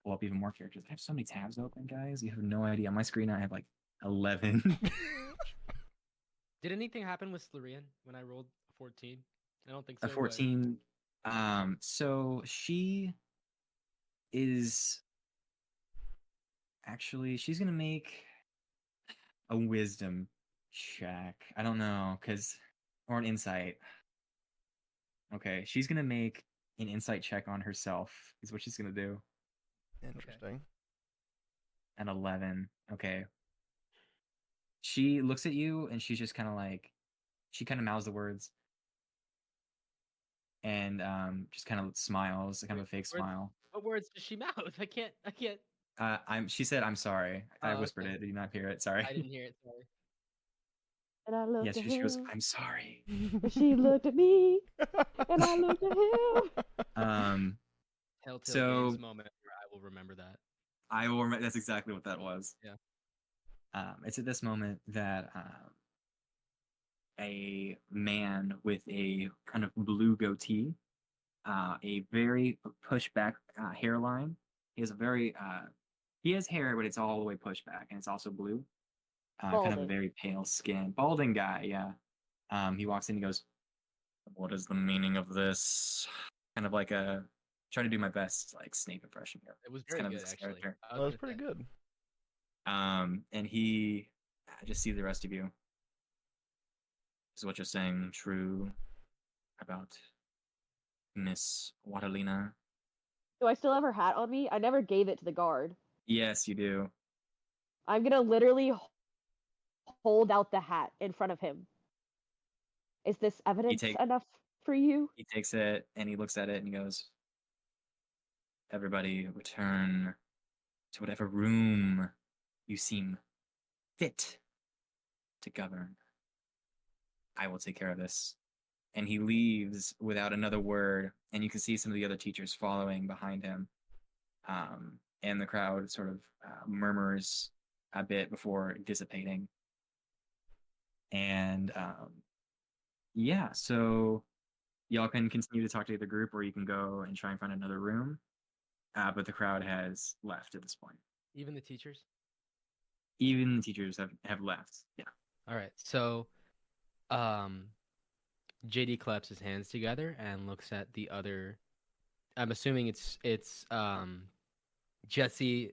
pull up even more characters. I have so many tabs open, guys. You have no idea. On my screen, I have like 11. Did anything happen with Slurian when I rolled a 14? I don't think so. A 14. So she is actually she's gonna make a wisdom check. I don't know, or an insight. Okay, she's gonna make an insight check on herself. Is what she's gonna do. Interesting. An 11. Okay. She looks at you and she's just kind of like, she kind of mouths the words, and just kind of smiles, kind of a fake smile. What words does she mouth? I can't. She said, "I'm sorry." I whispered okay. it. Did you not hear it? Sorry. I didn't hear it. Sorry. And I looked Yes, at she goes, him. "I'm sorry." And she looked at me. And I looked at him. Telltale So- Games moment where I will remember that. I will remember. That's exactly what that was. Yeah. It's at this moment that a man with a kind of blue goatee, a very pushed back hairline. He has a very he has hair, but it's all the way pushed back, and it's also blue. Kind of a Balding. very pale skin, balding guy. Yeah. He walks in. He goes, "What is the meaning of this?" Kind of like trying to do my best like Snape impression here. It was It's very kind of good, his actually. character. I That was gonna pretty say. good. And he just see the rest of you. Is what you're saying true about Miss Watalina? Do I still have her hat on me? I never gave it to the guard. Yes, you do. I'm gonna literally hold out the hat in front of him. Is this evidence take- enough for you? He takes it and he looks at it and he goes, "Everybody return to whatever room you seem fit to govern. I will take care of this." And he leaves without another word, and you can see some of the other teachers following behind him. And the crowd sort of murmurs a bit before dissipating. And yeah, so y'all can continue to talk to the group, or you can go and try and find another room. But the crowd has left at this point. Even the teachers. Even the teachers have left. Yeah. All right. So, JD claps his hands together and looks at the other. I'm assuming it's Jesse,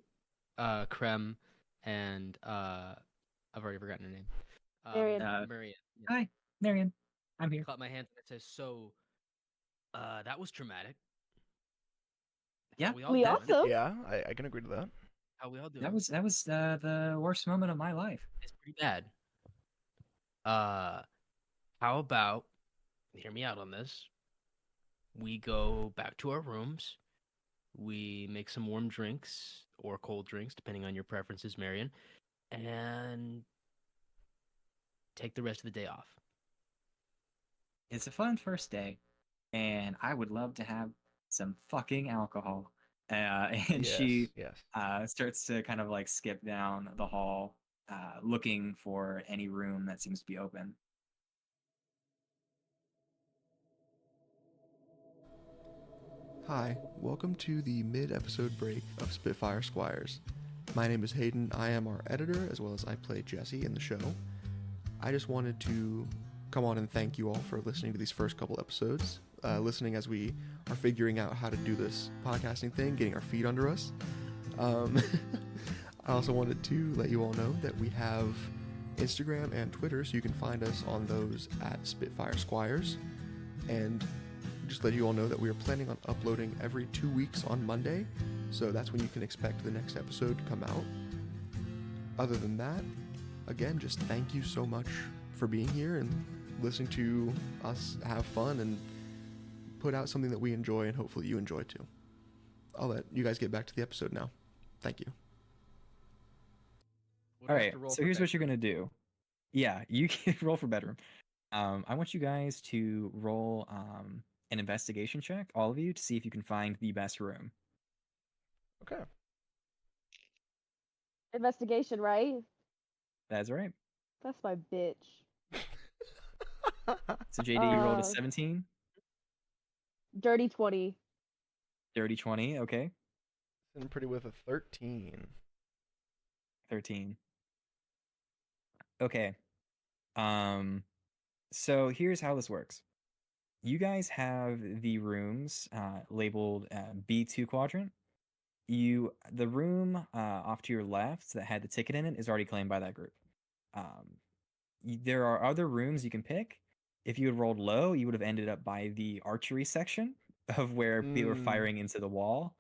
Krem, and I've already forgotten her name. Marion. Marion. Yeah. Hi, Marion. I'm here. Clap my hands and it says, "So, that was traumatic." Yeah, How we all we doing? also Yeah, I can agree to that. How we all doing? That was the worst moment of my life. It's pretty bad. How about, hear me out on this. We go back to our rooms. We make some warm drinks or cold drinks, depending on your preferences, Marion, and take the rest of the day off. It's a fun first day, and I would love to have some fucking alcohol. And she Yes. starts to kind of like skip down the hall, looking for any room that seems to be open. Hi, welcome to the mid-episode break of Spitfire Squires. My name is Hayden. I am our editor, as well as I play Jesse in the show. I just wanted to come on and thank you all for listening to these first couple episodes, listening as we are figuring out how to do this podcasting thing, getting our feet under us. I also wanted to let you all know that we have Instagram and Twitter, so you can find us on those at Spitfire Squires. And just let you all know that we are planning on uploading every 2 weeks on Monday, so that's when you can expect the next episode to come out. Other than that, again, just thank you so much for being here and listening to us have fun and put out something that we enjoy, and hopefully you enjoy too. I'll let you guys get back to the episode now. Thank you. What All else right, to roll so for here's what you're bedroom? gonna do. Yeah, you can roll for bedroom. I want you guys to roll an investigation check, all of you, to see if you can find the best room. Okay. investigation, right? That's right. That's my bitch. So JD, you rolled a Uh, 17, Dirty 20. dirty 20, okay, And pretty with a 13. 13. Okay. So here's how this works. You guys have the rooms labeled B2 quadrant. The room off to your left that had the ticket in it is already claimed by that group. There are other rooms you can pick. If you had rolled low, you would have ended up by the archery section of where people were firing into the wall.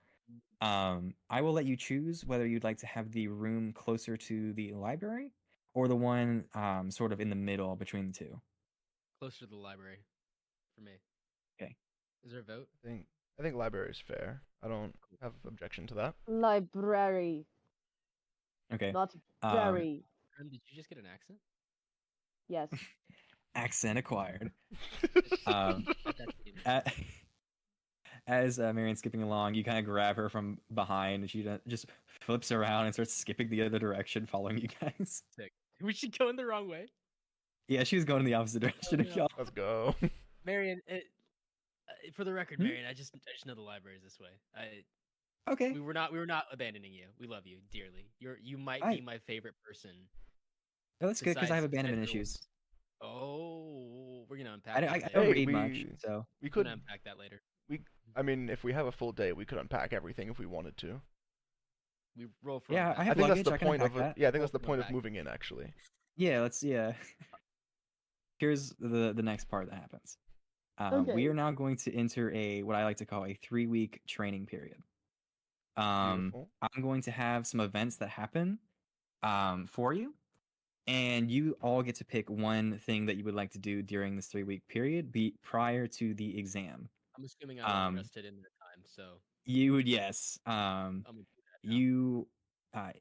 I will let you choose whether you'd like to have the room closer to the library or the one sort of in the middle between the two. Closer to the library, for me. Okay. Is there a vote? I think library is fair. I don't have objection to that. Library. Okay. Not Um, berry. Did you just get an accent? Yes. Accent acquired. Let that be. As Marion's skipping along, you kind of grab her from behind, and she just flips around and starts skipping the other direction, following you guys. Sick. We should go in the wrong way. Yeah, she was going in the opposite direction of no. y'all. Let's go. Marion, for the record, Marion, I just know the library is this way. Okay. We were not abandoning you. We love you dearly. You might be my favorite person. Oh, that's good because I have besides abandonment everyone. issues. Oh, we're gonna unpack. I that don't later. read we- much, so We We're could, gonna unpack that later. I mean, if we have a full day, we could unpack everything if we wanted to. We roll for. Yeah, unpack. I I have think luggage. that's I the can point of unpack that. yeah. I think that's the We'll point of unpack. moving in, actually. Yeah. Here's the next part that happens. We Okay. are now going to enter what I like to call a 3-week training period. Beautiful. I'm going to have some events that happen for you, and you all get to pick one thing that you would like to do during this 3-week period, be prior to the exam. I'm assuming I'm Um, interested in their time, so you would yes. I'm gonna do that now. You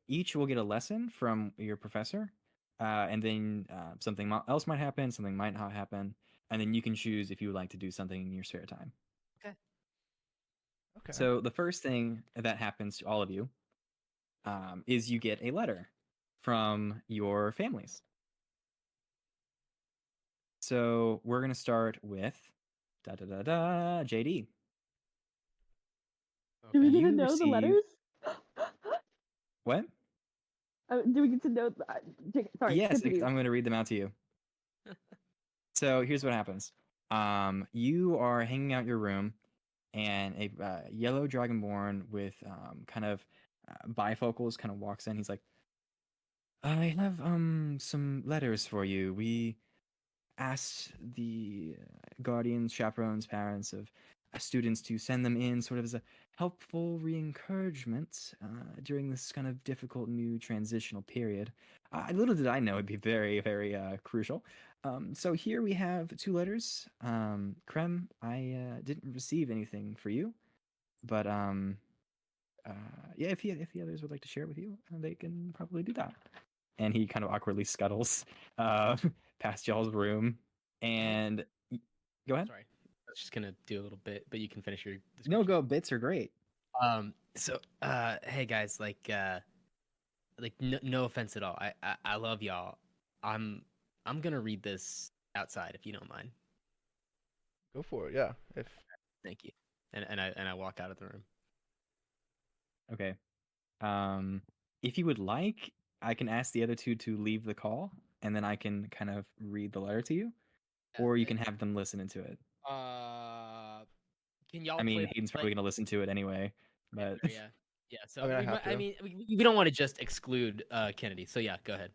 each will get a lesson from your professor, and then something else might happen, something might not happen, and then you can choose if you would like to do something in your spare time. Okay. Okay. So the first thing that happens to all of you is you get a letter from your families. So we're gonna start with JD. Do we Okay. get to You know the receive- letters? What? Do we get to know? Sorry, Yes, continue. I'm gonna read them out to you. So here's what happens. You are hanging out your room, and a yellow dragonborn with kind of bifocals kind of walks in. He's like, "I have some letters for you. We asked the guardians, chaperones, parents of students to send them in, sort of as a helpful re-encouragement during this kind of difficult new transitional period. Little did I know it'd be very, very crucial. So here we have 2 letters. Krem, I didn't receive anything for you, but yeah, if the others would like to share it with you, they can probably do that." And he kind of awkwardly scuttles past y'all's room. And go ahead. Sorry, I was just gonna do a little bit, but you can finish your description. No, go. Bits are great. So, hey guys, like no offense at all. I love y'all. I'm gonna read this outside if you don't mind. Go for it. Yeah. If Thank you. And I walk out of the room. Okay. If you would like, I can ask the other 2 to leave the call, and then I can kind of read the letter to you, or you can have them listen into it. Can y'all I mean, play Hayden's probably gonna listen to it anyway, but yeah. Yeah, so I mean, I have I to. mean, we don't want to just exclude Kennedy. So yeah, go ahead.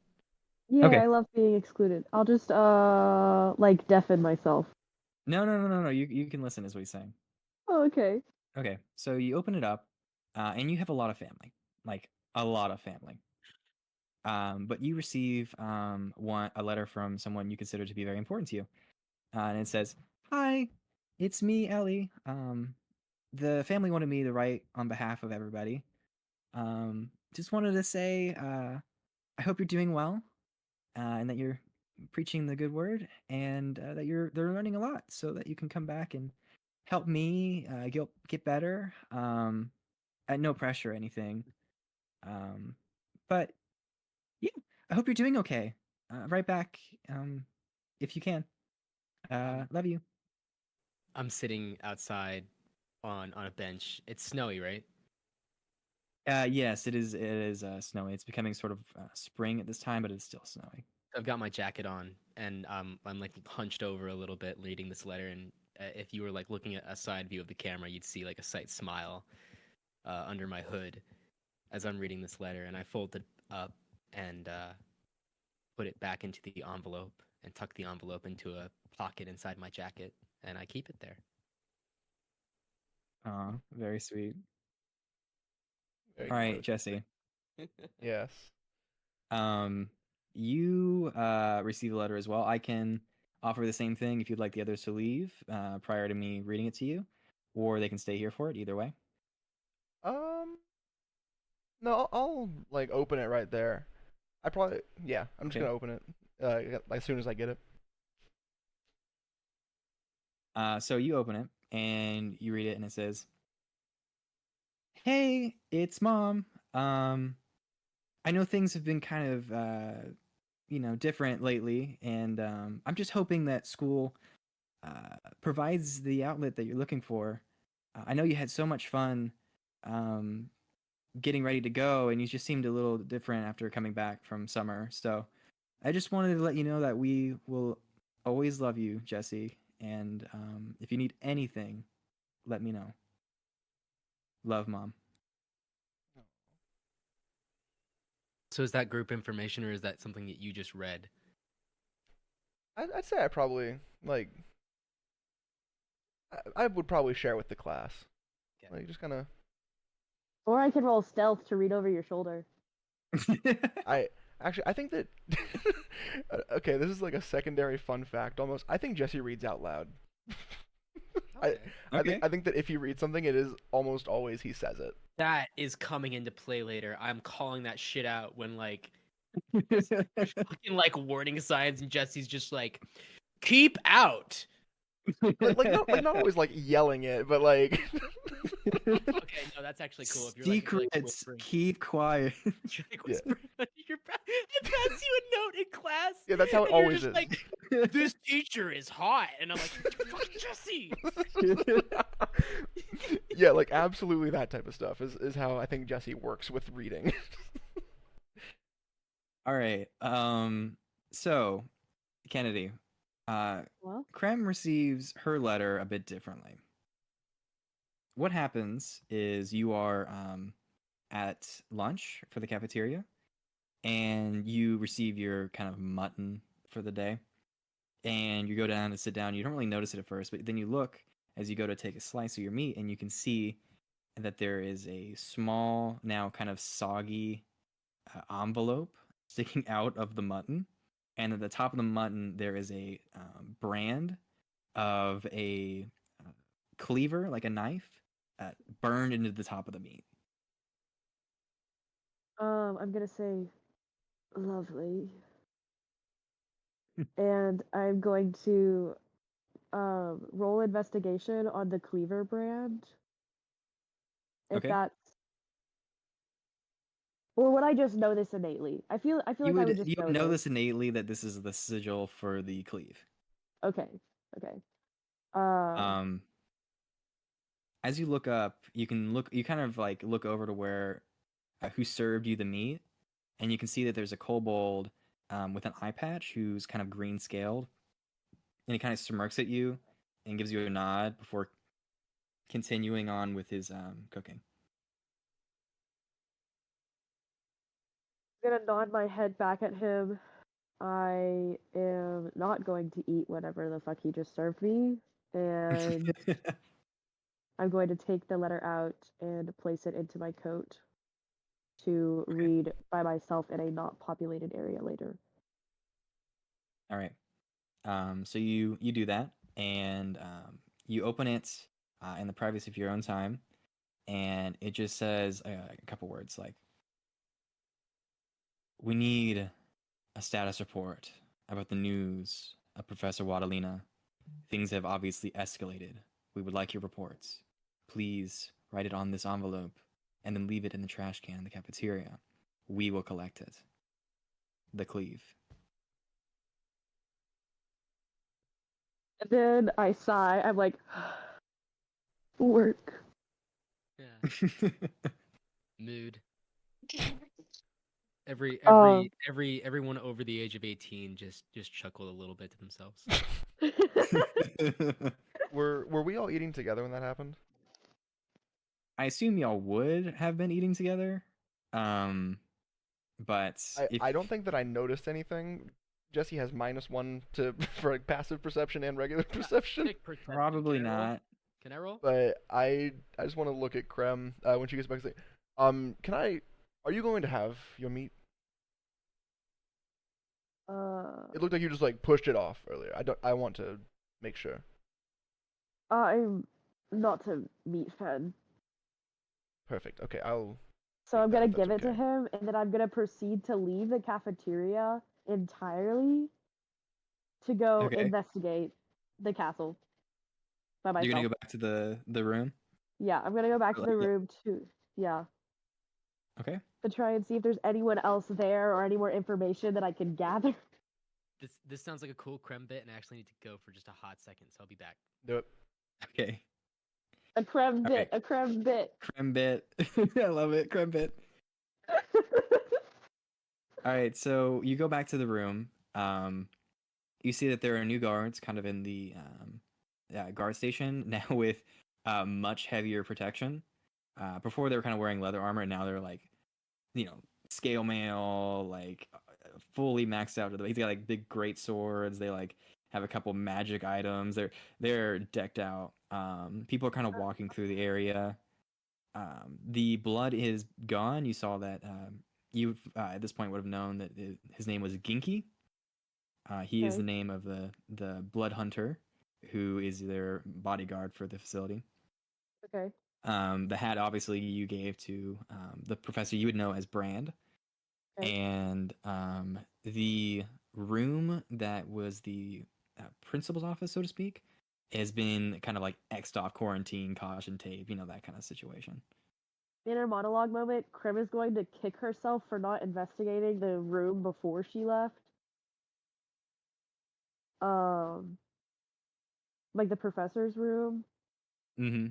Yeah, Okay. I love being excluded. I'll just like deafen myself. No. You can listen, is what he's saying. Oh, okay. Okay, so you open it up, and you have a lot of family, like a lot of family. But you receive a letter from someone you consider to be very important to you, and it says, "Hi, it's me, Ellie. The family wanted me to write on behalf of everybody. Just wanted to say, I hope you're doing well, and that you're preaching the good word, and that they're learning a lot, so that you can come back and help me get better. At no pressure or anything. But yeah, I hope you're doing okay. Right back, if you can. Love you." I'm sitting outside on a bench. It's snowy, right? Yes, it is. It is snowy. It's becoming sort of spring at this time, but it's still snowy. I've got my jacket on, and I'm like hunched over a little bit, reading this letter. And if you were like looking at a side view of the camera, you'd see like a slight smile under my hood as I'm reading this letter. And I fold it up and put it back into the envelope and tuck the envelope into a pocket inside my jacket, and I keep it there. Very sweet. Very All right, good. Jesse. Yes. You receive a letter as well. I can offer the same thing if you'd like the others to leave prior to me reading it to you, or they can stay here for it. Either way. No, I'll like open it right there. I'm just Okay. gonna open it as soon as I get it. So you open it and you read it, and it says, "Hey, it's Mom. I know things have been kind of, different lately, and I'm just hoping that school provides the outlet that you're looking for. I know you had so much fun getting ready to go, and you just seemed a little different after coming back from summer. So I just wanted to let you know that we will always love you, Jesse. And if you need anything, let me know. Love, Mom." So is that group information, or is that something that you just read? I'd say I probably like. I would probably share with the class. Okay. Like just kind of. Or I can roll stealth to read over your shoulder. I I think that okay, this is like a secondary fun fact almost. I think Jesse reads out loud. I Okay. I think that if he reads something, it is almost always he says it. That is coming into play later. I'm calling that shit out when like fucking like warning signs and Jesse's just like, keep out. Like not always like yelling it, but like Okay, no, that's actually cool. If you're like, Secrets, whispering. keep quiet. You're like Yeah. whispering under your breath. I pass you a note in class. Yeah, that's how it and you're always just is. like, this teacher is hot, and I'm like, fucking Jesse. Yeah, like absolutely that type of stuff is how I think Jesse works with reading. All right. So, Kennedy, Well, Krem receives her letter a bit differently. What happens is you are at lunch for the cafeteria, and you receive your kind of mutton for the day, and you go down to sit down. You don't really notice it at first, but then you look as you go to take a slice of your meat, and you can see that there is a small, now kind of soggy envelope sticking out of the mutton, and at the top of the mutton there is a brand of a cleaver, like a knife, burned into the top of the meat. I'm gonna say lovely. And I'm going to roll investigation on the cleaver brand. If Okay. that's, or would I just know this innately? I feel like I would just You know know this. this innately that this is the sigil for the cleave. Okay. As you look up, you kind of like look over to where who served you the meat, and you can see that there's a kobold with an eye patch who's kind of green scaled, and he kind of smirks at you and gives you a nod before continuing on with his cooking. I'm gonna nod my head back at him. I am not going to eat whatever the fuck he just served me, and I'm going to take the letter out and place it into my coat to read by myself in a not populated area later. All right. So you do that, and you open it in the privacy of your own time, and it just says a couple words like, "We need a status report about the news of Professor Wadalina. Things have obviously escalated. We would like your reports. Please write it on this envelope and then leave it in the trash can in the cafeteria. We will collect it. The Cleave." And then I sigh. I'm like, work. Yeah. Mood. Everyone over the age of 18 just chuckled a little bit to themselves. Were we all eating together when that happened? I assume y'all would have been eating together. But I don't think that I noticed anything. Jesse has -1 to for like passive perception and regular perception. Pick perception. probably Can I roll? not. Can I roll? But I just want to look at Krem when she gets back. Say, are you going to have your meat? It looked like you just like pushed it off earlier. I want to make sure. I'm not a meat fan. Perfect. Okay, I'll. So take I'm that gonna if that's give it to okay. him, and then I'm gonna proceed to leave the cafeteria entirely to go Okay. investigate the castle by myself. You're gonna go back to the room. Yeah, I'm gonna go back I to the like it. room Okay. to try and see if there's anyone else there or any more information that I can gather. This sounds like a cool creme bit, and I actually need to go for just a hot second, so I'll be back. Do it. Okay. A creme All bit, right. a creme bit. Creme bit. I love it. Creme bit. All right. So you go back to the room. You see that there are new guards kind of in the guard station now with much heavier protection. Before they were kind of wearing leather armor, and now they're like, scale mail, like fully maxed out. He's got like big great swords. They like have a couple magic items. They're decked out. People are kind of walking through the area. The blood is gone. You saw that you at this point would have known that his name was Ginky. He is Okay. the name of the blood hunter who is their bodyguard for the facility. Okay. The hat obviously you gave to the professor you would know as Brand, Okay. and the room that was the principal's office, so to speak, has been kind of like X'd off, quarantine, caution tape, that kind of situation. In her monologue moment, Krim is going to kick herself for not investigating the room before she left. Like the professor's room. Mm-hmm.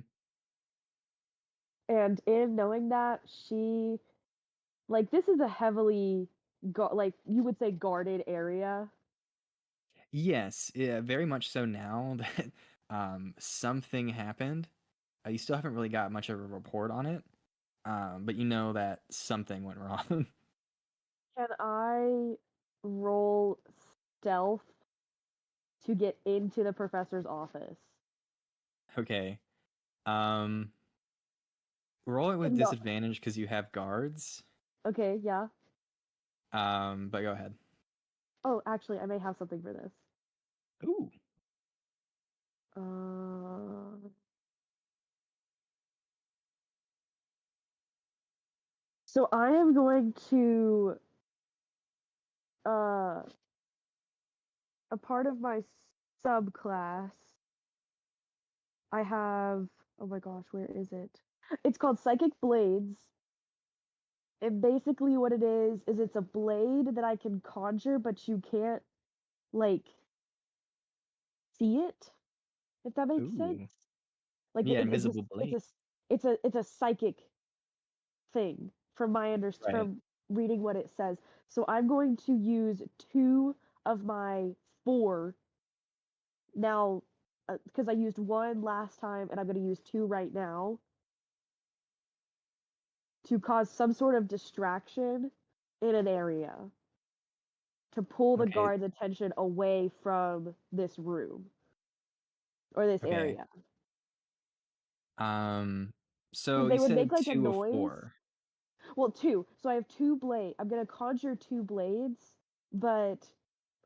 And in knowing that, she, like, this is a heavily, like, you would say guarded area. Yes, yeah, very much so now that something happened. You still haven't really got much of a report on it, but you know that something went wrong. Can I roll stealth to get into the professor's office? Okay. Um, Roll it with No. disadvantage because you have guards. Okay, yeah. But go ahead. Oh, actually, I may have something for this. Ooh. So I am going to a part of my subclass. I have, oh my gosh, where is it? It's called Psychic Blades. And basically what it is it's a blade that I can conjure, but you can't like see it, if that makes sense. Ooh. Like Yeah, it's invisible blade. it's a psychic thing from Right. from reading what it says. So I'm going to use 2 of my 4 now, because I used 1 last time and I'm going to use 2 right now to cause some sort of distraction in an area to pull the Okay. guard's attention away from this room or this Okay. area. So Because you they would make said like a 2 of noise. 4. Well, 2. So I have 2 blade. I'm gonna conjure 2 blades, but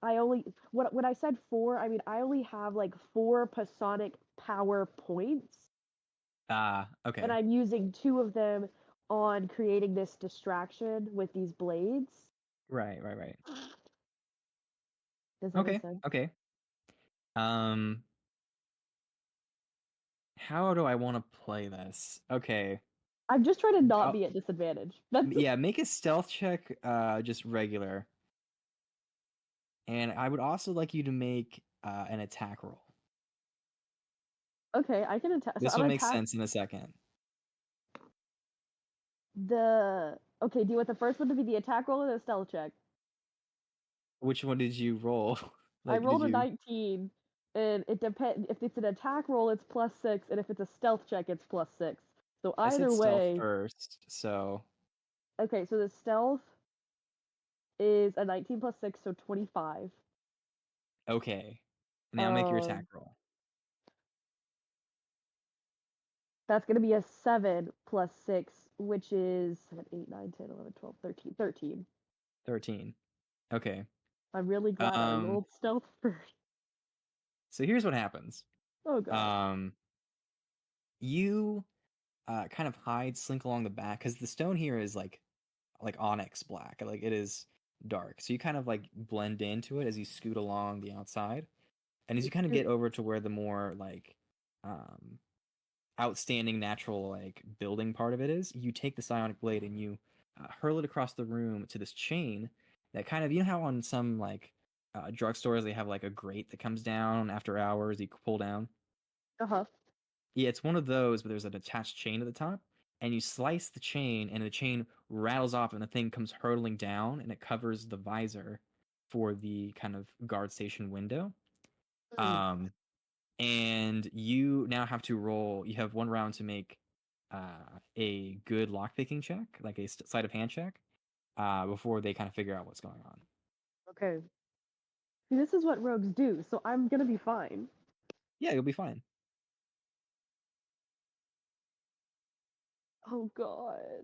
I only when I said 4, I mean I only have like 4 Pasonic power points, Ah, and okay. I'm using 2 of them on creating this distraction with these blades. Right. Does that make Okay. sense? Okay. Um, how do I want to play this? Okay. I'm just trying to not Oh, be at disadvantage. That's yeah, make a stealth check, just regular. And I would also like you to make an attack roll. okay. I can attack. So This I'm will gonna make attack sense in a second. the. Okay, do you want the first one to be the attack roll or the stealth check? Which one did you roll? I Like, did rolled a you? 19, and it depends. If it's an attack roll, it's +6, and if it's a stealth check, it's +6. So I said either stealth way, first, so okay. So the stealth is a 19 +6, so 25. okay. Now make your attack Um, roll. that's gonna be a 7 +6, which is 7, 8, 9, 10, 11, 12, 13, 13. 13. Okay. I'm really glad I Um. rolled stealth first. So here's what happens. Oh god. You kind of hide, slink along the back because the stone here is like onyx black, like it is dark. So you kind of like blend into it as you scoot along the outside, and as you kind of get over to where the more like um outstanding natural like building part of it is, you take the psionic blade and you hurl it across the room to this chain that kind of, you know how on some like drugstores they have like a grate that comes down after hours you pull down. Uh-huh. Yeah, it's one of those, but there's an attached chain at the top, and you slice the chain, and the chain rattles off, and the thing comes hurtling down, and it covers the visor for the kind of guard station window. Mm. Um, and you now have to roll. You have 1 round to make a good lockpicking check, like a sleight of hand check, before they kind of figure out what's going on. Okay. See, this is what rogues do, so I'm gonna be fine. Yeah, you'll be fine. Oh god.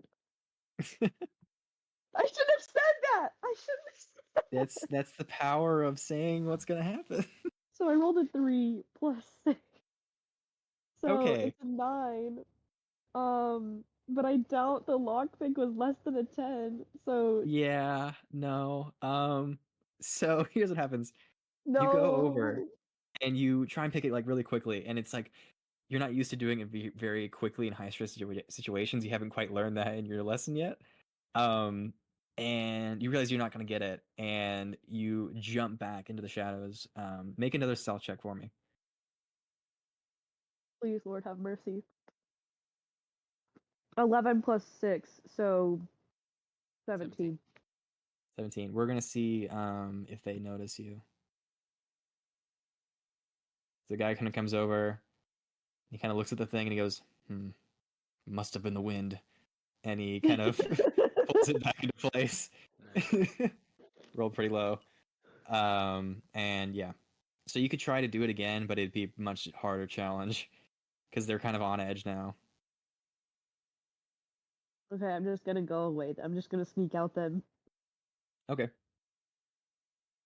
I should have said that. I should have said that. That's the power of saying what's gonna happen. So I rolled a 3 plus 6. So Okay. it's a 9. But I doubt the lockpick was less than a 10. So Yeah, no. So here's what happens. no. You go over and you try and pick it like really quickly, and it's like you're not used to doing it very quickly in high stress situations. You haven't quite learned that in your lesson yet. And you realize you're not going to get it, and you jump back into the shadows. Make another stealth check for me. Please, Lord, have mercy. 11 plus 6, so 17. 17. We're going to see if they notice you. The guy kind of comes over. He kind of looks at the thing and he goes, must have been the wind. And he kind of pulls it back into place. Nice. Rolled pretty low. And yeah. So you could try to do it again, but it'd be a much harder challenge because they're kind of on edge now. Okay, I'm just gonna go away. I'm just gonna sneak out then. Okay.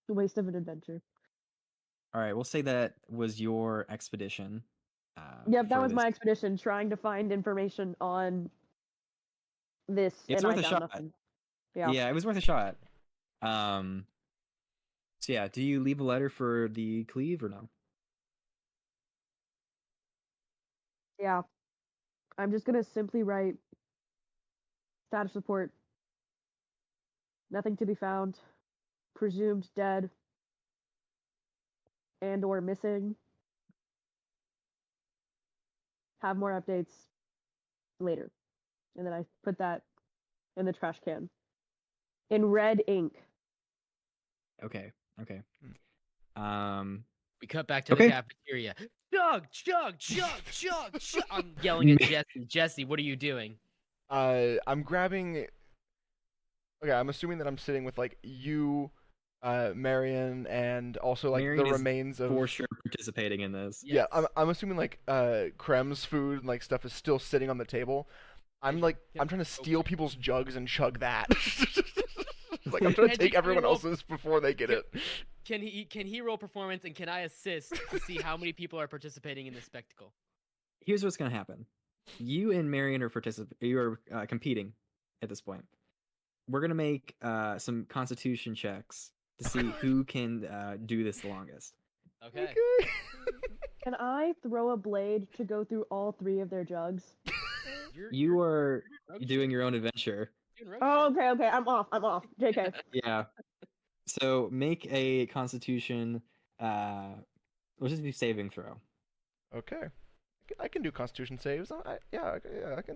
The waste of an adventure. All right. We'll say that was your expedition. Yep, that for was my this. expedition, trying to find information on this, It's and worth I a found shot. nothing. Yeah. Yeah, it was worth a shot. So yeah, do you leave a letter for the cleave or no? Yeah. I'm just gonna simply write status report. Nothing to be found. Presumed dead. And or missing. Have more updates later. And then I put that in the trash can. In red ink. Okay. Okay. We cut back to Okay. the cafeteria. Chug, chug, chug, chug, chug. I'm yelling at Jesse. Jesse, what are you doing? I'm grabbing. Okay, I'm assuming that I'm sitting with like you, Marion, and also like Marion the is remains of. for sure participating in this. Yeah, Yes. I'm assuming like Krem's food and like stuff is still sitting on the table. I'm you- I'm trying to steal okay. people's jugs and chug that. Like I'm trying to Andrew, take can everyone you roll- else's before they get it. Can he roll performance and can I assist to see how many people are participating in this spectacle? Here's what's gonna happen. You and Marion are you're competing at this point. We're gonna make some constitution checks to see who can do this the longest. Okay. Can I throw a blade to go through all 3 of their jugs? You are rogue doing shit. your own adventure. Doing rogue Oh, shit. okay. I'm off. JK. Yeah. So make a constitution let's just do saving throw. Okay, I can do Constitution saves. Yeah,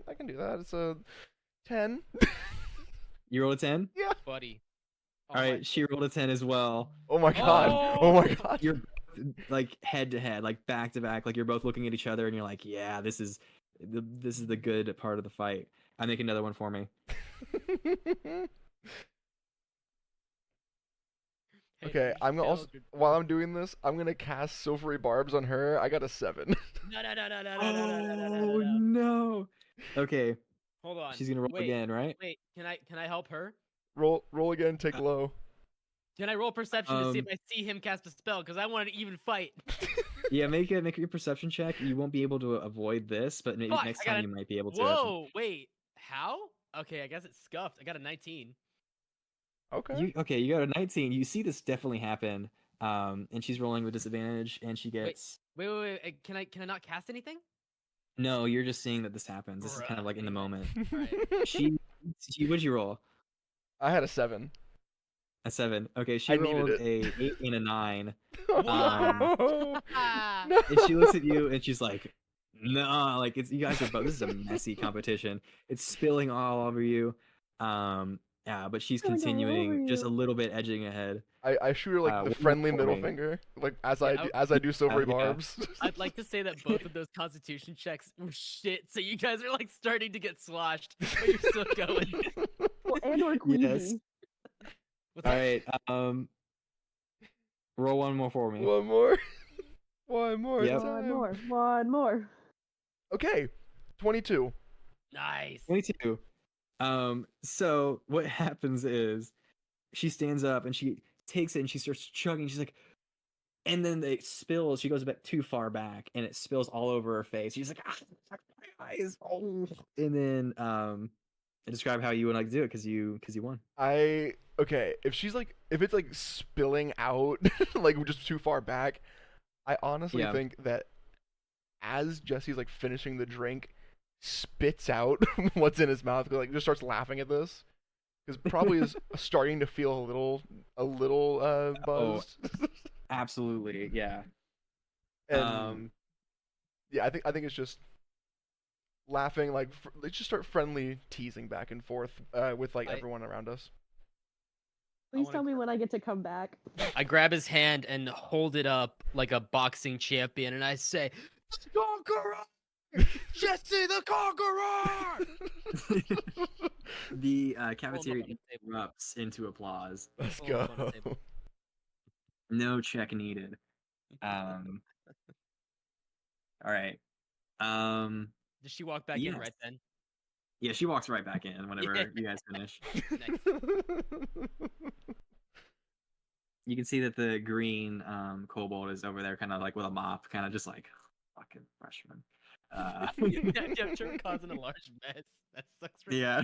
I can do that. It's a 10. You roll a 10? Yeah. Buddy. Oh All my- right, she rolled a 10 as well. Oh my god. Oh my god. You're like head to head, like back to back, like you're both looking at each other and you're like, yeah, this is the good part of the fight. I make another one for me. Hey, Okay, you I'm gonna also failed. while I'm doing this, I'm gonna cast Silvery Barbs on her. I got a 7. No, no, no, no, no, no, no, no, no, no, Oh no. no. Okay, Hold on. she's gonna roll Wait, again, right? Wait, can I help her? Roll again, take low. Can I roll perception to see if I see him cast a spell? Because I want an even fight. Yeah, make your perception check. You won't be able to avoid this, but maybe Fuck, next I got time a- you might be able to. Whoa, wait. How? Okay, I guess it's scuffed. I got a 19. Okay. You got a 19. You see this definitely happen. And she's rolling with disadvantage, and she gets. Wait. Can I not cast anything? No, you're just seeing that this happens. This is kind of Bruh. like in the moment. Alright. She what'd you roll? I had a 7. A 7. Okay, she I needed rolled it. a 8 and a 9. No. Ah. No. And she looks at you and she's like, "No, like it's you guys are both. This is a messy competition. It's spilling all over you." Yeah, but she's Spilling all continuing over just a you. little bit edging ahead. I shoot her like What the do you friendly for middle me? finger, like Yeah, as I do Silvery yeah. Barbs. I'd like to say that both of those constitution checks were shit, so you guys are like starting to get sloshed, but you're still going. Well, and or queasy. Yes. What's All that? right. Roll one more for me. One more. One more Yep. time. One more. Okay, 22. Nice. 22. So what happens is she stands up and she takes it and she starts chugging. She's like, and then it spills. She goes a bit too far back and it spills all over her face. She's like, my eyes. Oh. And then describe how you would like to do it because you won. Okay, if it's like spilling out like just too far back, I honestly Yeah. think that as Jesse's like finishing the drink, spits out what's in his mouth, like just starts laughing at this. Because probably is starting to feel a little buzzed. Absolutely, yeah. And yeah, I think it's just laughing, like let's just start friendly teasing back and forth with like everyone around us. Please tell me when I get to come back. I grab his hand and hold it up like a boxing champion, and I say, "The Conqueror! Jesse the Conqueror!" The cafeteria erupts into applause. Let's Hold up on the go. table. No check needed. All right. Does she walk back in yes. right then? Yeah, she walks right back in whenever you guys finish. Nice. You can see that the green kobold is over there, kind of like with a mop, kind of just like fucking freshman. I'm sure causing a large mess. That sucks. For Yeah.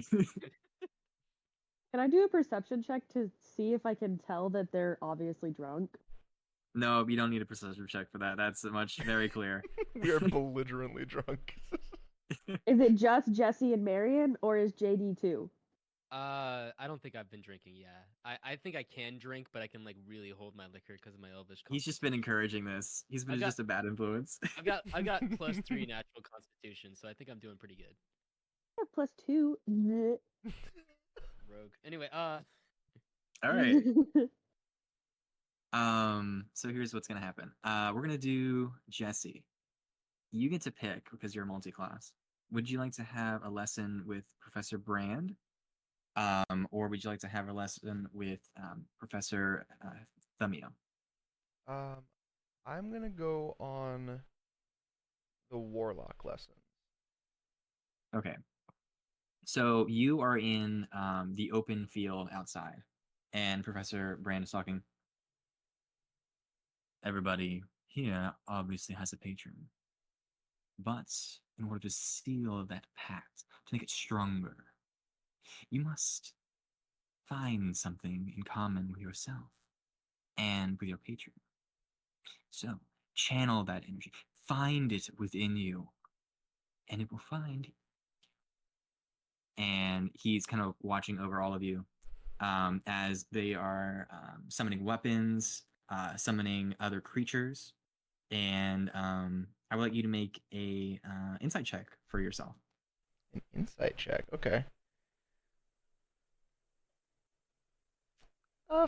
Can I do a perception check to see if I can tell that they're obviously drunk? No, you don't need a perception check for that. That's very clear. We are belligerently drunk. Is it just Jesse and Marion, or is JD too? I don't think I've been drinking. Yeah, I think I can drink, but I can like really hold my liquor because of my elvish. He's just been encouraging this. He's been just a bad influence. I got +3 natural constitution, so I think I'm doing pretty good. I have +2. Bleh. Rogue. Anyway, All right. So here's what's gonna happen. We're gonna do Jesse. You get to pick because you're a multi-class. Would you like to have a lesson with Professor Brand? Or would you like to have a lesson with Professor Thumio? I'm gonna go on the warlock lesson. Okay. So you are in the open field outside, and Professor Brand is talking. Everybody here obviously has a patron. But in order to seal that pact, to make it stronger, you must find something in common with yourself and with your patron. So channel that energy, find it within you, and it will find you. And he's kind of watching over all of you as they are summoning weapons, summoning other creatures, and I would like you to make a insight check for yourself. An insight check, okay.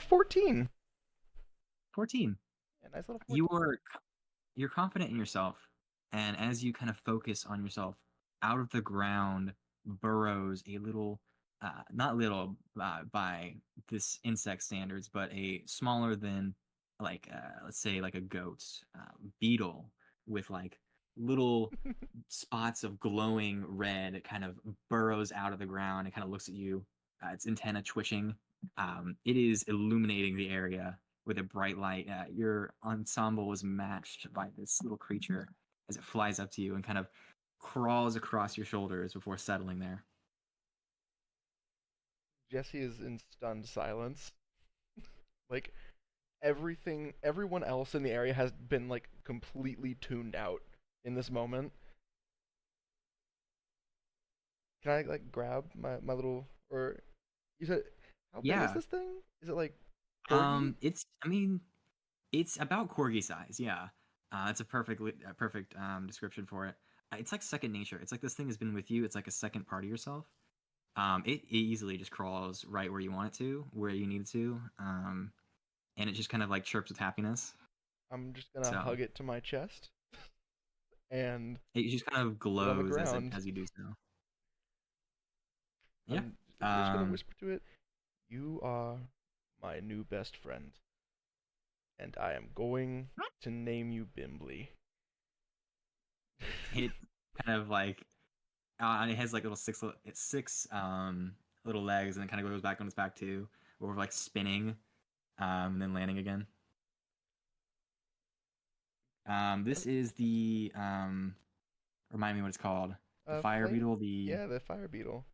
14. 14. Yeah, nice little 14. You're confident in yourself, and as you kind of focus on yourself, out of the ground burrows a little, not little by this insect standards, but a smaller than like let's say like a goat beetle with like little spots of glowing red. It kind of burrows out of the ground. It kind of looks at you. Its antenna twitching. It is illuminating the area with a bright light. Your ensemble was matched by this little creature as it flies up to you and kind of crawls across your shoulders before settling there. Jesse is in stunned silence. Like everyone else in the area has been like completely tuned out in this moment. Can I like grab my little, or you said how big is this thing? Is it like corgi? It's about corgi size. Yeah, it's a perfect description for it. It's like second nature. It's like this thing has been with you. It's like a second part of yourself. It easily just crawls right where you want it to, where you need it to, and it just kind of like chirps with happiness. I'm just gonna hug it to my chest, and it just kind of glows as you do so. Yeah. I'm just gonna whisper to it, "You are my new best friend, and I am going to name you Bimbly." It kind of like And it has like six little legs, and it kind of goes back on its back too, or like spinning, and then landing again. This is the remind me what it's called. The fire Flame? beetle. Yeah, the fire beetle.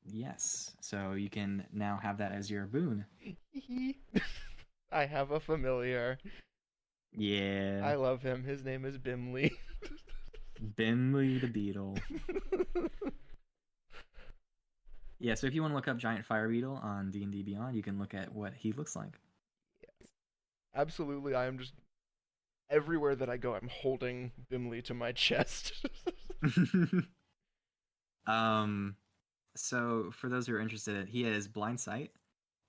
Yes. So you can now have that as your boon. I have a familiar. Yeah. I love him. His name is Bimley. Bimley the beetle. Yeah, so if you want to look up giant fire beetle on D&D Beyond, you can look at what he looks like. Absolutely, I am just everywhere that I go, I'm holding Bimley to my chest. So for those who are interested, he has blind sight,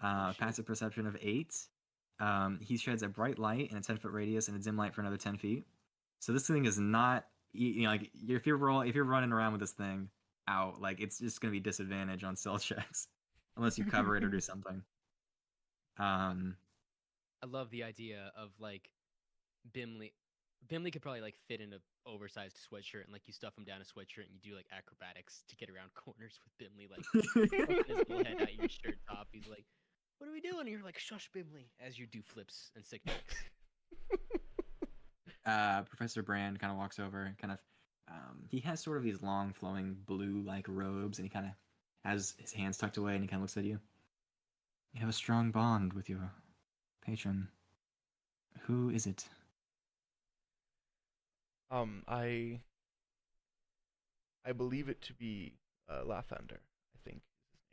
passive perception of 8. He sheds a bright light in a 10-foot radius and a dim light for another 10 feet. So this thing is not, like if you're running around with this thing out, like it's just gonna be disadvantage on stealth checks unless you cover it or do something. I love the idea of like Bimley. Bimley could probably like fit in a oversized sweatshirt, and like you stuff him down a sweatshirt and you do like acrobatics to get around corners with Bimley, like poking his little head out your shirt top. He's like, "What are we doing?" And you're like, "Shush, Bimley," as you do flips and sick tricks. Professor Brand kind of walks over and kind of, he has sort of these long flowing blue like robes, and he kind of has his hands tucked away, and he kind of looks at you. You have a strong bond with your patron. Who is it? I believe it to be Lathander, I think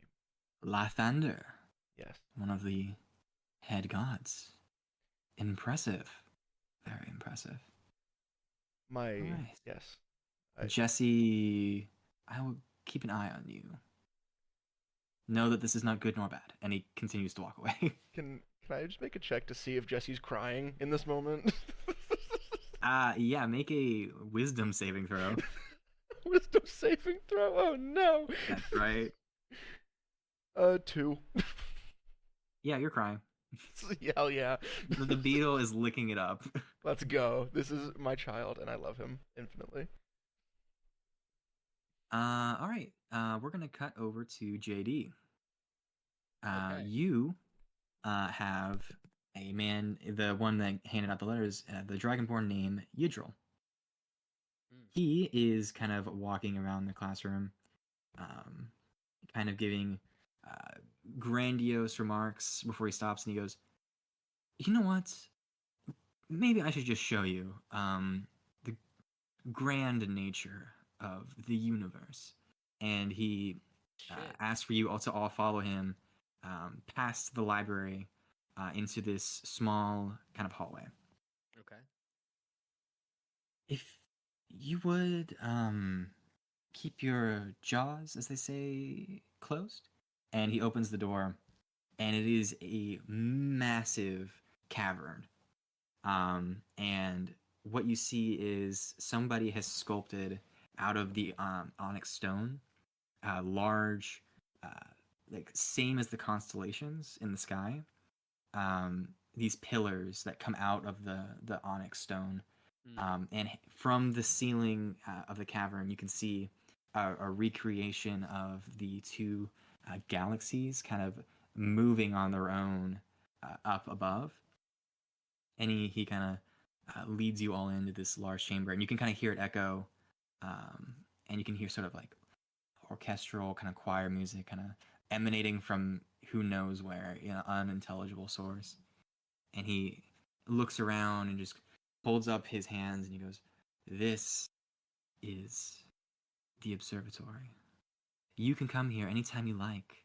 is his name. Lathander, Yes. one of the head gods. Impressive. Very impressive. Alright. Yes. Jesse, I will keep an eye on you. Know that this is not good nor bad. And he continues to walk away. Can I just make a check to see if Jesse's crying in this moment? Yeah, make a wisdom saving throw. Wisdom saving throw. Oh no. That's right. 2. Yeah, you're crying. Hell yeah. The beetle is licking it up. Let's go. This is my child, and I love him infinitely. All right. We're gonna cut over to JD. Okay. You have a man, the one that handed out the letters, the dragonborn named Yidril. He is kind of walking around the classroom, kind of giving grandiose remarks before he stops, and he goes, "You know what? Maybe I should just show you the grand nature of the universe." And he asks for you all to all follow him past the library into this small kind of hallway. Okay. If you would keep your jaws, as they say, closed. And he opens the door, and it is a massive cavern. And what you see is somebody has sculpted out of the onyx stone, large, like same as the constellations in the sky. These pillars that come out of the onyx stone. And from the ceiling of the cavern, you can see a recreation of the two galaxies kind of moving on their own up above. And he kind of leads you all into this large chamber, and you can kind of hear it echo, and you can hear sort of like orchestral kind of choir music kind of emanating from who knows where, unintelligible source. And he looks around and just holds up his hands, and he goes, "This is the observatory. You can come here anytime you like,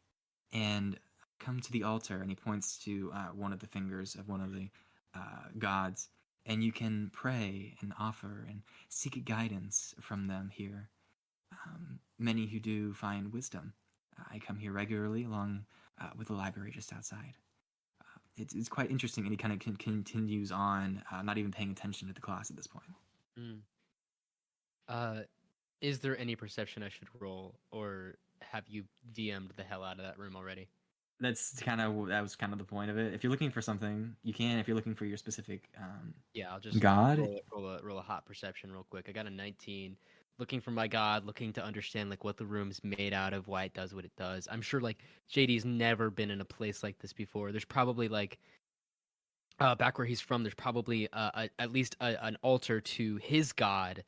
and come to the altar." And he points to one of the fingers of one of the gods, and you can pray and offer and seek guidance from them here. Many who do find wisdom. I come here regularly along with the library just outside. It's quite interesting, and he kind of continues on, not even paying attention to the class at this point. Is there any perception I should roll, or have you DM'd the hell out of that room already? That was kind of the point of it. If you're looking for something, you can. If you're looking for your specific Yeah, I'll just god, roll a hot perception real quick. I got a 19. looking for my god, looking to understand like what the room's made out of, why it does what it does. I'm sure like JD's never been in a place like this before. There's probably like back where he's from, there's probably at least an altar to his god,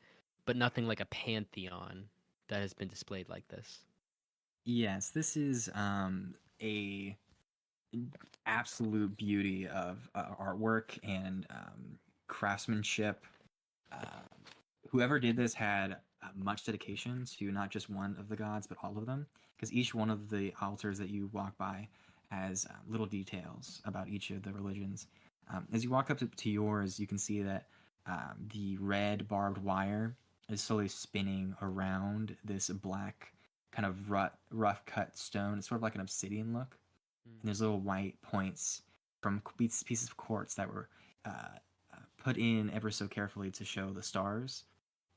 but nothing like a pantheon that has been displayed like this. Yes, this is a absolute beauty of artwork and craftsmanship. Uh, Whoever did this had much dedication to not just one of the gods, but all of them, because each one of the altars that you walk by has little details about each of the religions. As you walk up to yours, you can see that the red barbed wire is slowly spinning around this black kind of rough cut stone. It's sort of like an obsidian look. And there's little white points from pieces of quartz that were put in ever so carefully to show the stars.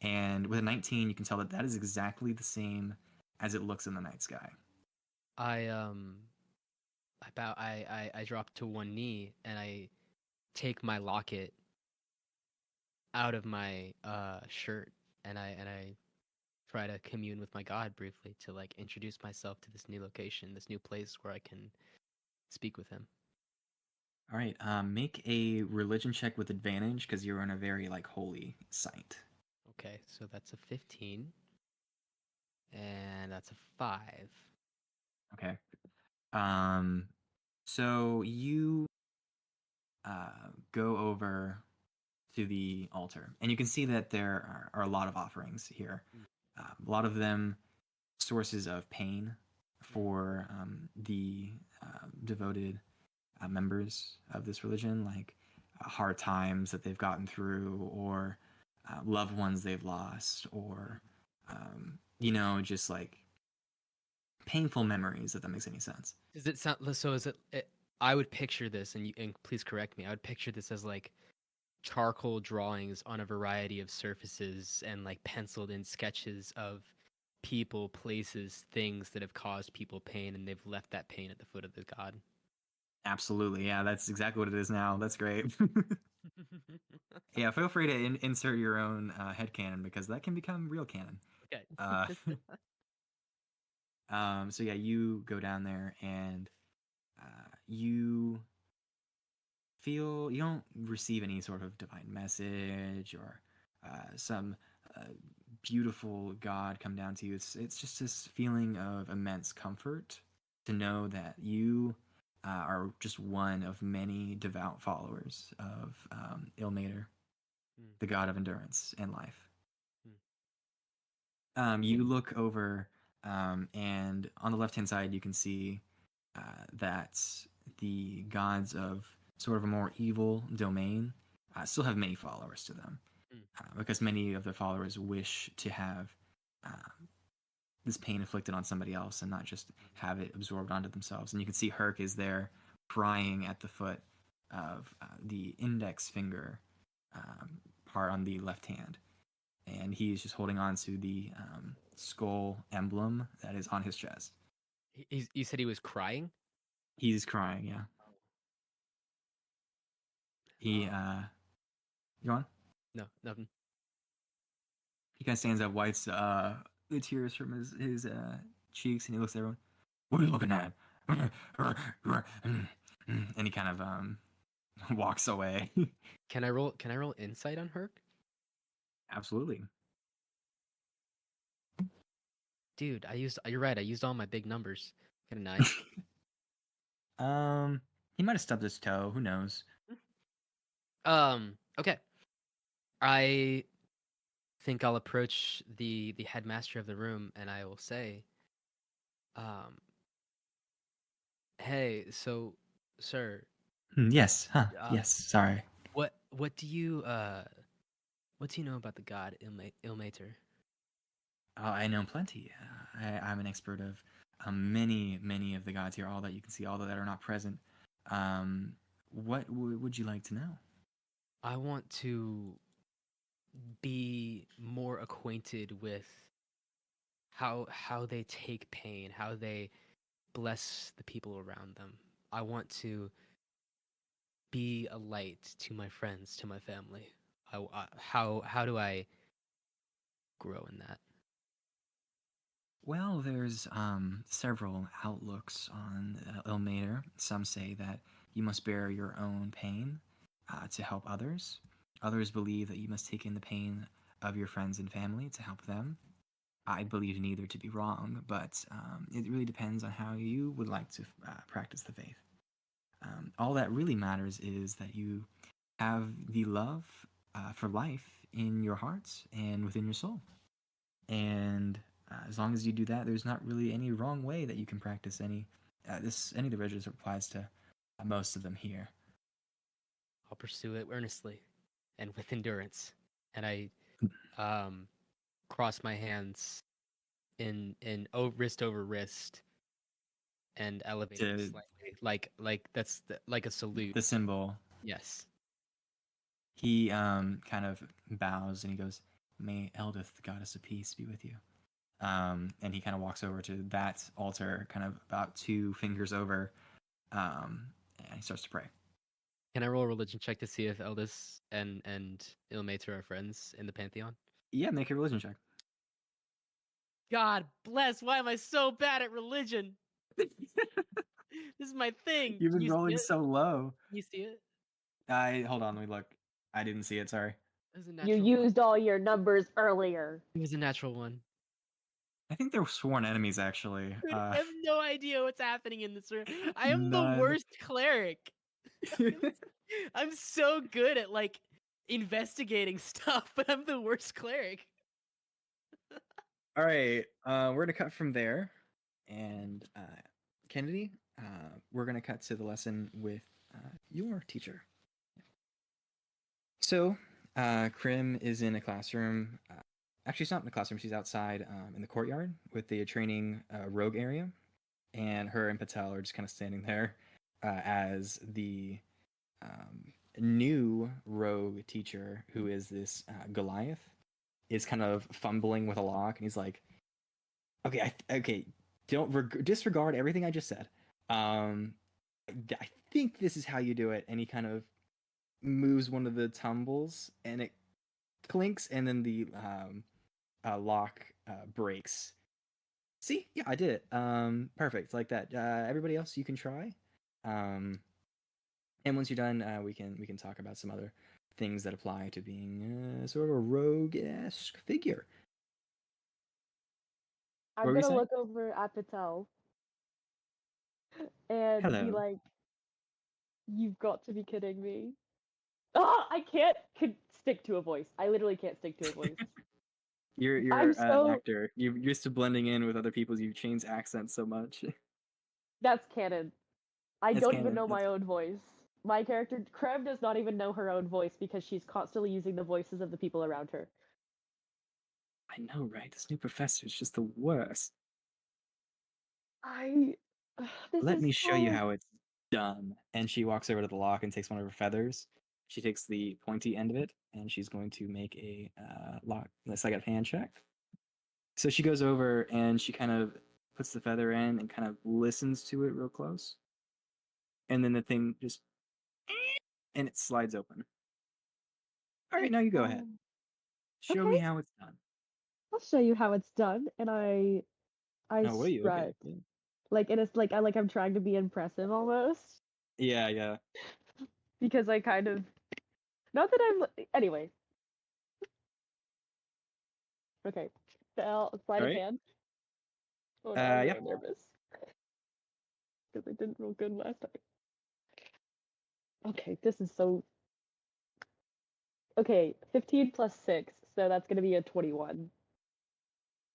And with a 19, you can tell that that is exactly the same as it looks in the night sky. I drop to one knee and I take my locket out of my shirt and I try to commune with my god briefly to like introduce myself to this new location, this new place where I can speak with him. All right, make a religion check with advantage because you're in a very like holy site. Okay, so that's a 15 and that's a 5. Okay. So you go over to the altar, and you can see that there are a lot of offerings here. A lot of them sources of pain for the devoted members of this religion, like hard times that they've gotten through, or loved ones they've lost, or just like painful memories. If that makes any sense. Does it sound so? I would picture this, and please correct me. I would picture this as like charcoal drawings on a variety of surfaces and like penciled in sketches of people, places, things that have caused people pain, and they've left that pain at the foot of the god. Absolutely, yeah, that's exactly what it is now. That's great. Yeah, feel free to insert your own headcanon because that can become real canon. Okay. Uh, so yeah, you go down there and you feel you don't receive any sort of divine message or some beautiful God come down to you. It's just this feeling of immense comfort to know that you are just one of many devout followers of Ilmater, the god of endurance and life. You look over, and on the left-hand side, you can see that the gods of sort of a more evil domain still have many followers to them, because many of their followers wish to have this pain inflicted on somebody else and not just have it absorbed onto themselves. And you can see Herc is there crying at the foot of the index finger part on the left hand. And he's just holding on to the skull emblem that is on his chest. You said he was crying? He's crying, yeah. He, go on? No, nothing. He kind of stands up, wipes the tears from his cheeks, and he looks at everyone. What are you looking at? And he kind of walks away. Can I roll insight on Herc? Absolutely. Dude, you're right, I used all my big numbers. Got a 9. He might have stubbed his toe. Who knows? Okay. I think I'll approach the headmaster of the room and I will say, hey, so, sir. Yes. Huh. Yes. Sorry. What do you know about the god Ilmater? Oh, I know plenty. I'm an expert of many of the gods here, all that you can see, all that are not present. What would you like to know? I want to be more acquainted with how they take pain, how they bless the people around them. I want to be a light to my friends, to my family. How do I grow in that? Well, there's several outlooks on Ilmater. Some say that you must bear your own pain to help others. Others believe that you must take in the pain of your friends and family to help them. I believe neither to be wrong, but it really depends on how you would like to practice the faith. All that really matters is that you have the love for life in your hearts and within your soul. And as long as you do that, there's not really any wrong way that you can practice any of the religions applies to most of them here. I'll pursue it earnestly and with endurance. And I cross my hands in wrist over wrist and elevate it To slightly, like that's like a salute. the symbol, Yes. he kind of bows and he goes, "May Eldith, the goddess of peace, be with you." And he kind of walks over to that altar, kind of about 2 fingers over, and he starts to pray. Can I roll a religion check to see if Eldis and Ilmater are friends in the pantheon? Yeah, make a religion check. God bless. Why am I so bad at religion? This is my thing. You've Can been you see rolling it? so low. Can you see it? Hold on, let me look. I didn't see it. Sorry. It was a You natural used all your numbers earlier. It was a natural one. I think they're sworn enemies, actually. Dude, I have no idea what's happening in this room. I am the None. worst cleric. I'm so good at like investigating stuff, but I'm the worst cleric. All right, we're gonna cut from there, and Kennedy, we're gonna cut to the lesson with your teacher. So, Krim is in a classroom. Actually, she's not in the classroom. She's outside in the courtyard with the training rogue area, and her and Patel are just kind of standing there as the new rogue teacher, who is this Goliath, is kind of fumbling with a lock, and he's like, "Okay, okay, don't disregard everything I just said. I think this is how you do it." And he kind of moves one of the tumbles, and it clinks, and then the lock breaks. See, yeah, I did it. Perfect, like that. Everybody else, you can try. And once you're done, we can talk about some other things that apply to being sort of a rogue-esque figure. I'm What were you gonna saying? look over at Patel and be Hello. like, "You've got to be kidding me." Ah, I can't stick to a voice. I literally can't stick to a voice. You're I'm an so actor. You're used to blending in with other people's. You change accents so much. That's canon. I It's don't even canon. know my own voice. My character Krem does not even know her own voice because she's constantly using the voices of the people around her. I know, right? This new professor is just the worst. I this Let is me show you so how it's done. And she walks over to the lock and takes one of her feathers. She takes the pointy end of it, and she's going to make a lock, a sleight of hand check. So she goes over and she kind of puts the feather in and kind of listens to it real close. And then the thing just and it slides open. All right, now you go ahead. Show me okay. how it's done. I'll show you how it's done, and I Oh, will you? Okay. strut like, and it's like I'm trying to be impressive almost Yeah, yeah. because I kind of not that I'm anyway. Okay, sleight All of right. hand. Oh no, I'm Yeah. really nervous because I didn't roll good last time. Okay, this is so. Okay, 15 plus 6, so that's gonna be a 21.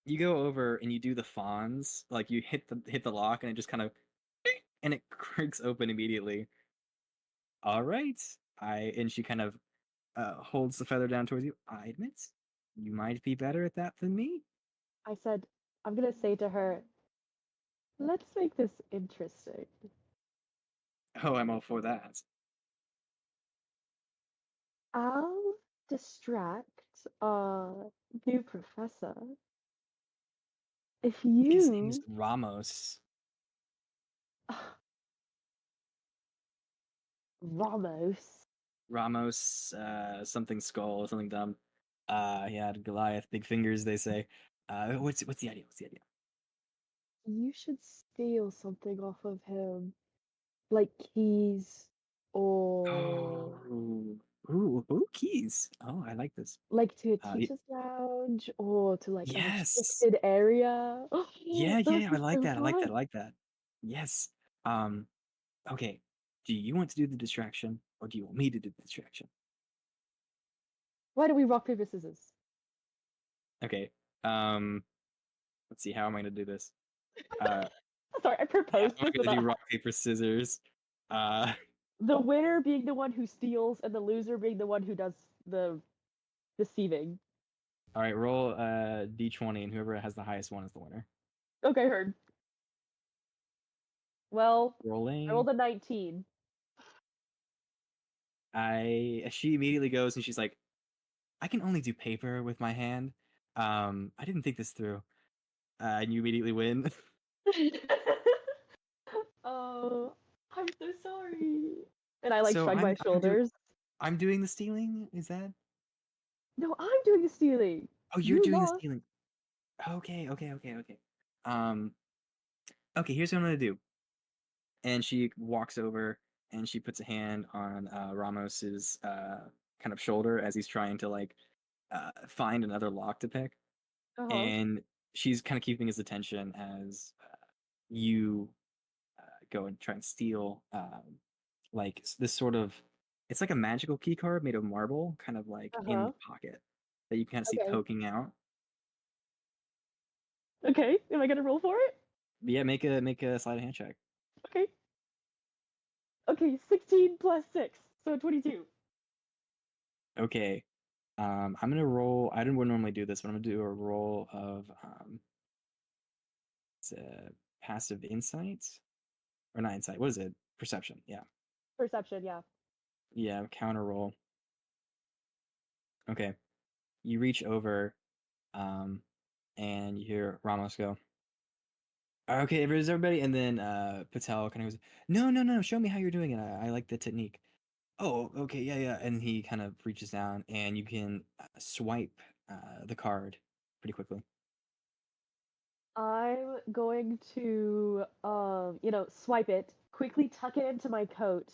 You go over and you do the fawns, like you hit the lock and it just kind of and it creaks open immediately. All right. And she kind of holds the feather down towards you. I admit, you might be better at that than me. I said, I'm gonna say to her, let's make this interesting. Oh, I'm all for that. I'll distract new professor if His name is you Ramos. Ramos. Ramos, something skull, something dumb. Yeah, Goliath, big fingers, they say. What's the idea? What's the idea? You should steal something off of him, like keys or Ooh, keys. Oh, I like this. like to a Y- teacher's lounge or to like a yes. restricted area. Yeah, That'd yeah, I be like so that. I like that. fun. I like that. Yes. Um, okay. Do you want to do the distraction or do you want me to do the distraction? Why don't we rock paper scissors? Okay. Um, let's see. How am I going to do this? Uh, Sorry, I yeah, proposed I'm this going to do without rock, paper, scissors. Uh, the winner being the one who steals and the loser being the one who does the deceiving. all right, roll d20 and whoever has the highest one is the winner. Okay, heard. Well, I Rolling. rolled a 19. She immediately goes and she's like, I can only do paper with my hand. I didn't think this through. And you immediately win. Oh, I'm so sorry. And I like So shrug my shoulders. I'm doing the stealing. Is that? No, I'm doing the stealing. Oh, you're You doing the lost. stealing. Okay. Um, okay. Here's what I'm gonna do. And she walks over and she puts a hand on Ramos's kind of shoulder as he's trying to like find another lock to pick. Uh-huh. And she's kind of keeping his attention as you go and try and steal like this sort of it's like a magical key card made of marble kind of like in Uh-huh. the pocket that you kind of see Okay. poking out. Okay. Am I gonna roll for it? Yeah, make a sleight of hand check. Okay. Okay, 16 plus 6, so 22. Okay. I'm gonna roll. I wouldn't normally do this, but I'm gonna do a roll of it's a passive insight or not insight. What is it? Perception. Yeah. Perception, yeah. Yeah. Counter roll. Okay. You reach over, and you hear Ramos go, okay, is everybody? And then Patel kind of goes, no, show me how you're doing it. I like the technique. Oh, okay, yeah. And he kind of reaches down, and you can swipe the card pretty quickly. I'm going to, swipe it, quickly tuck it into my coat,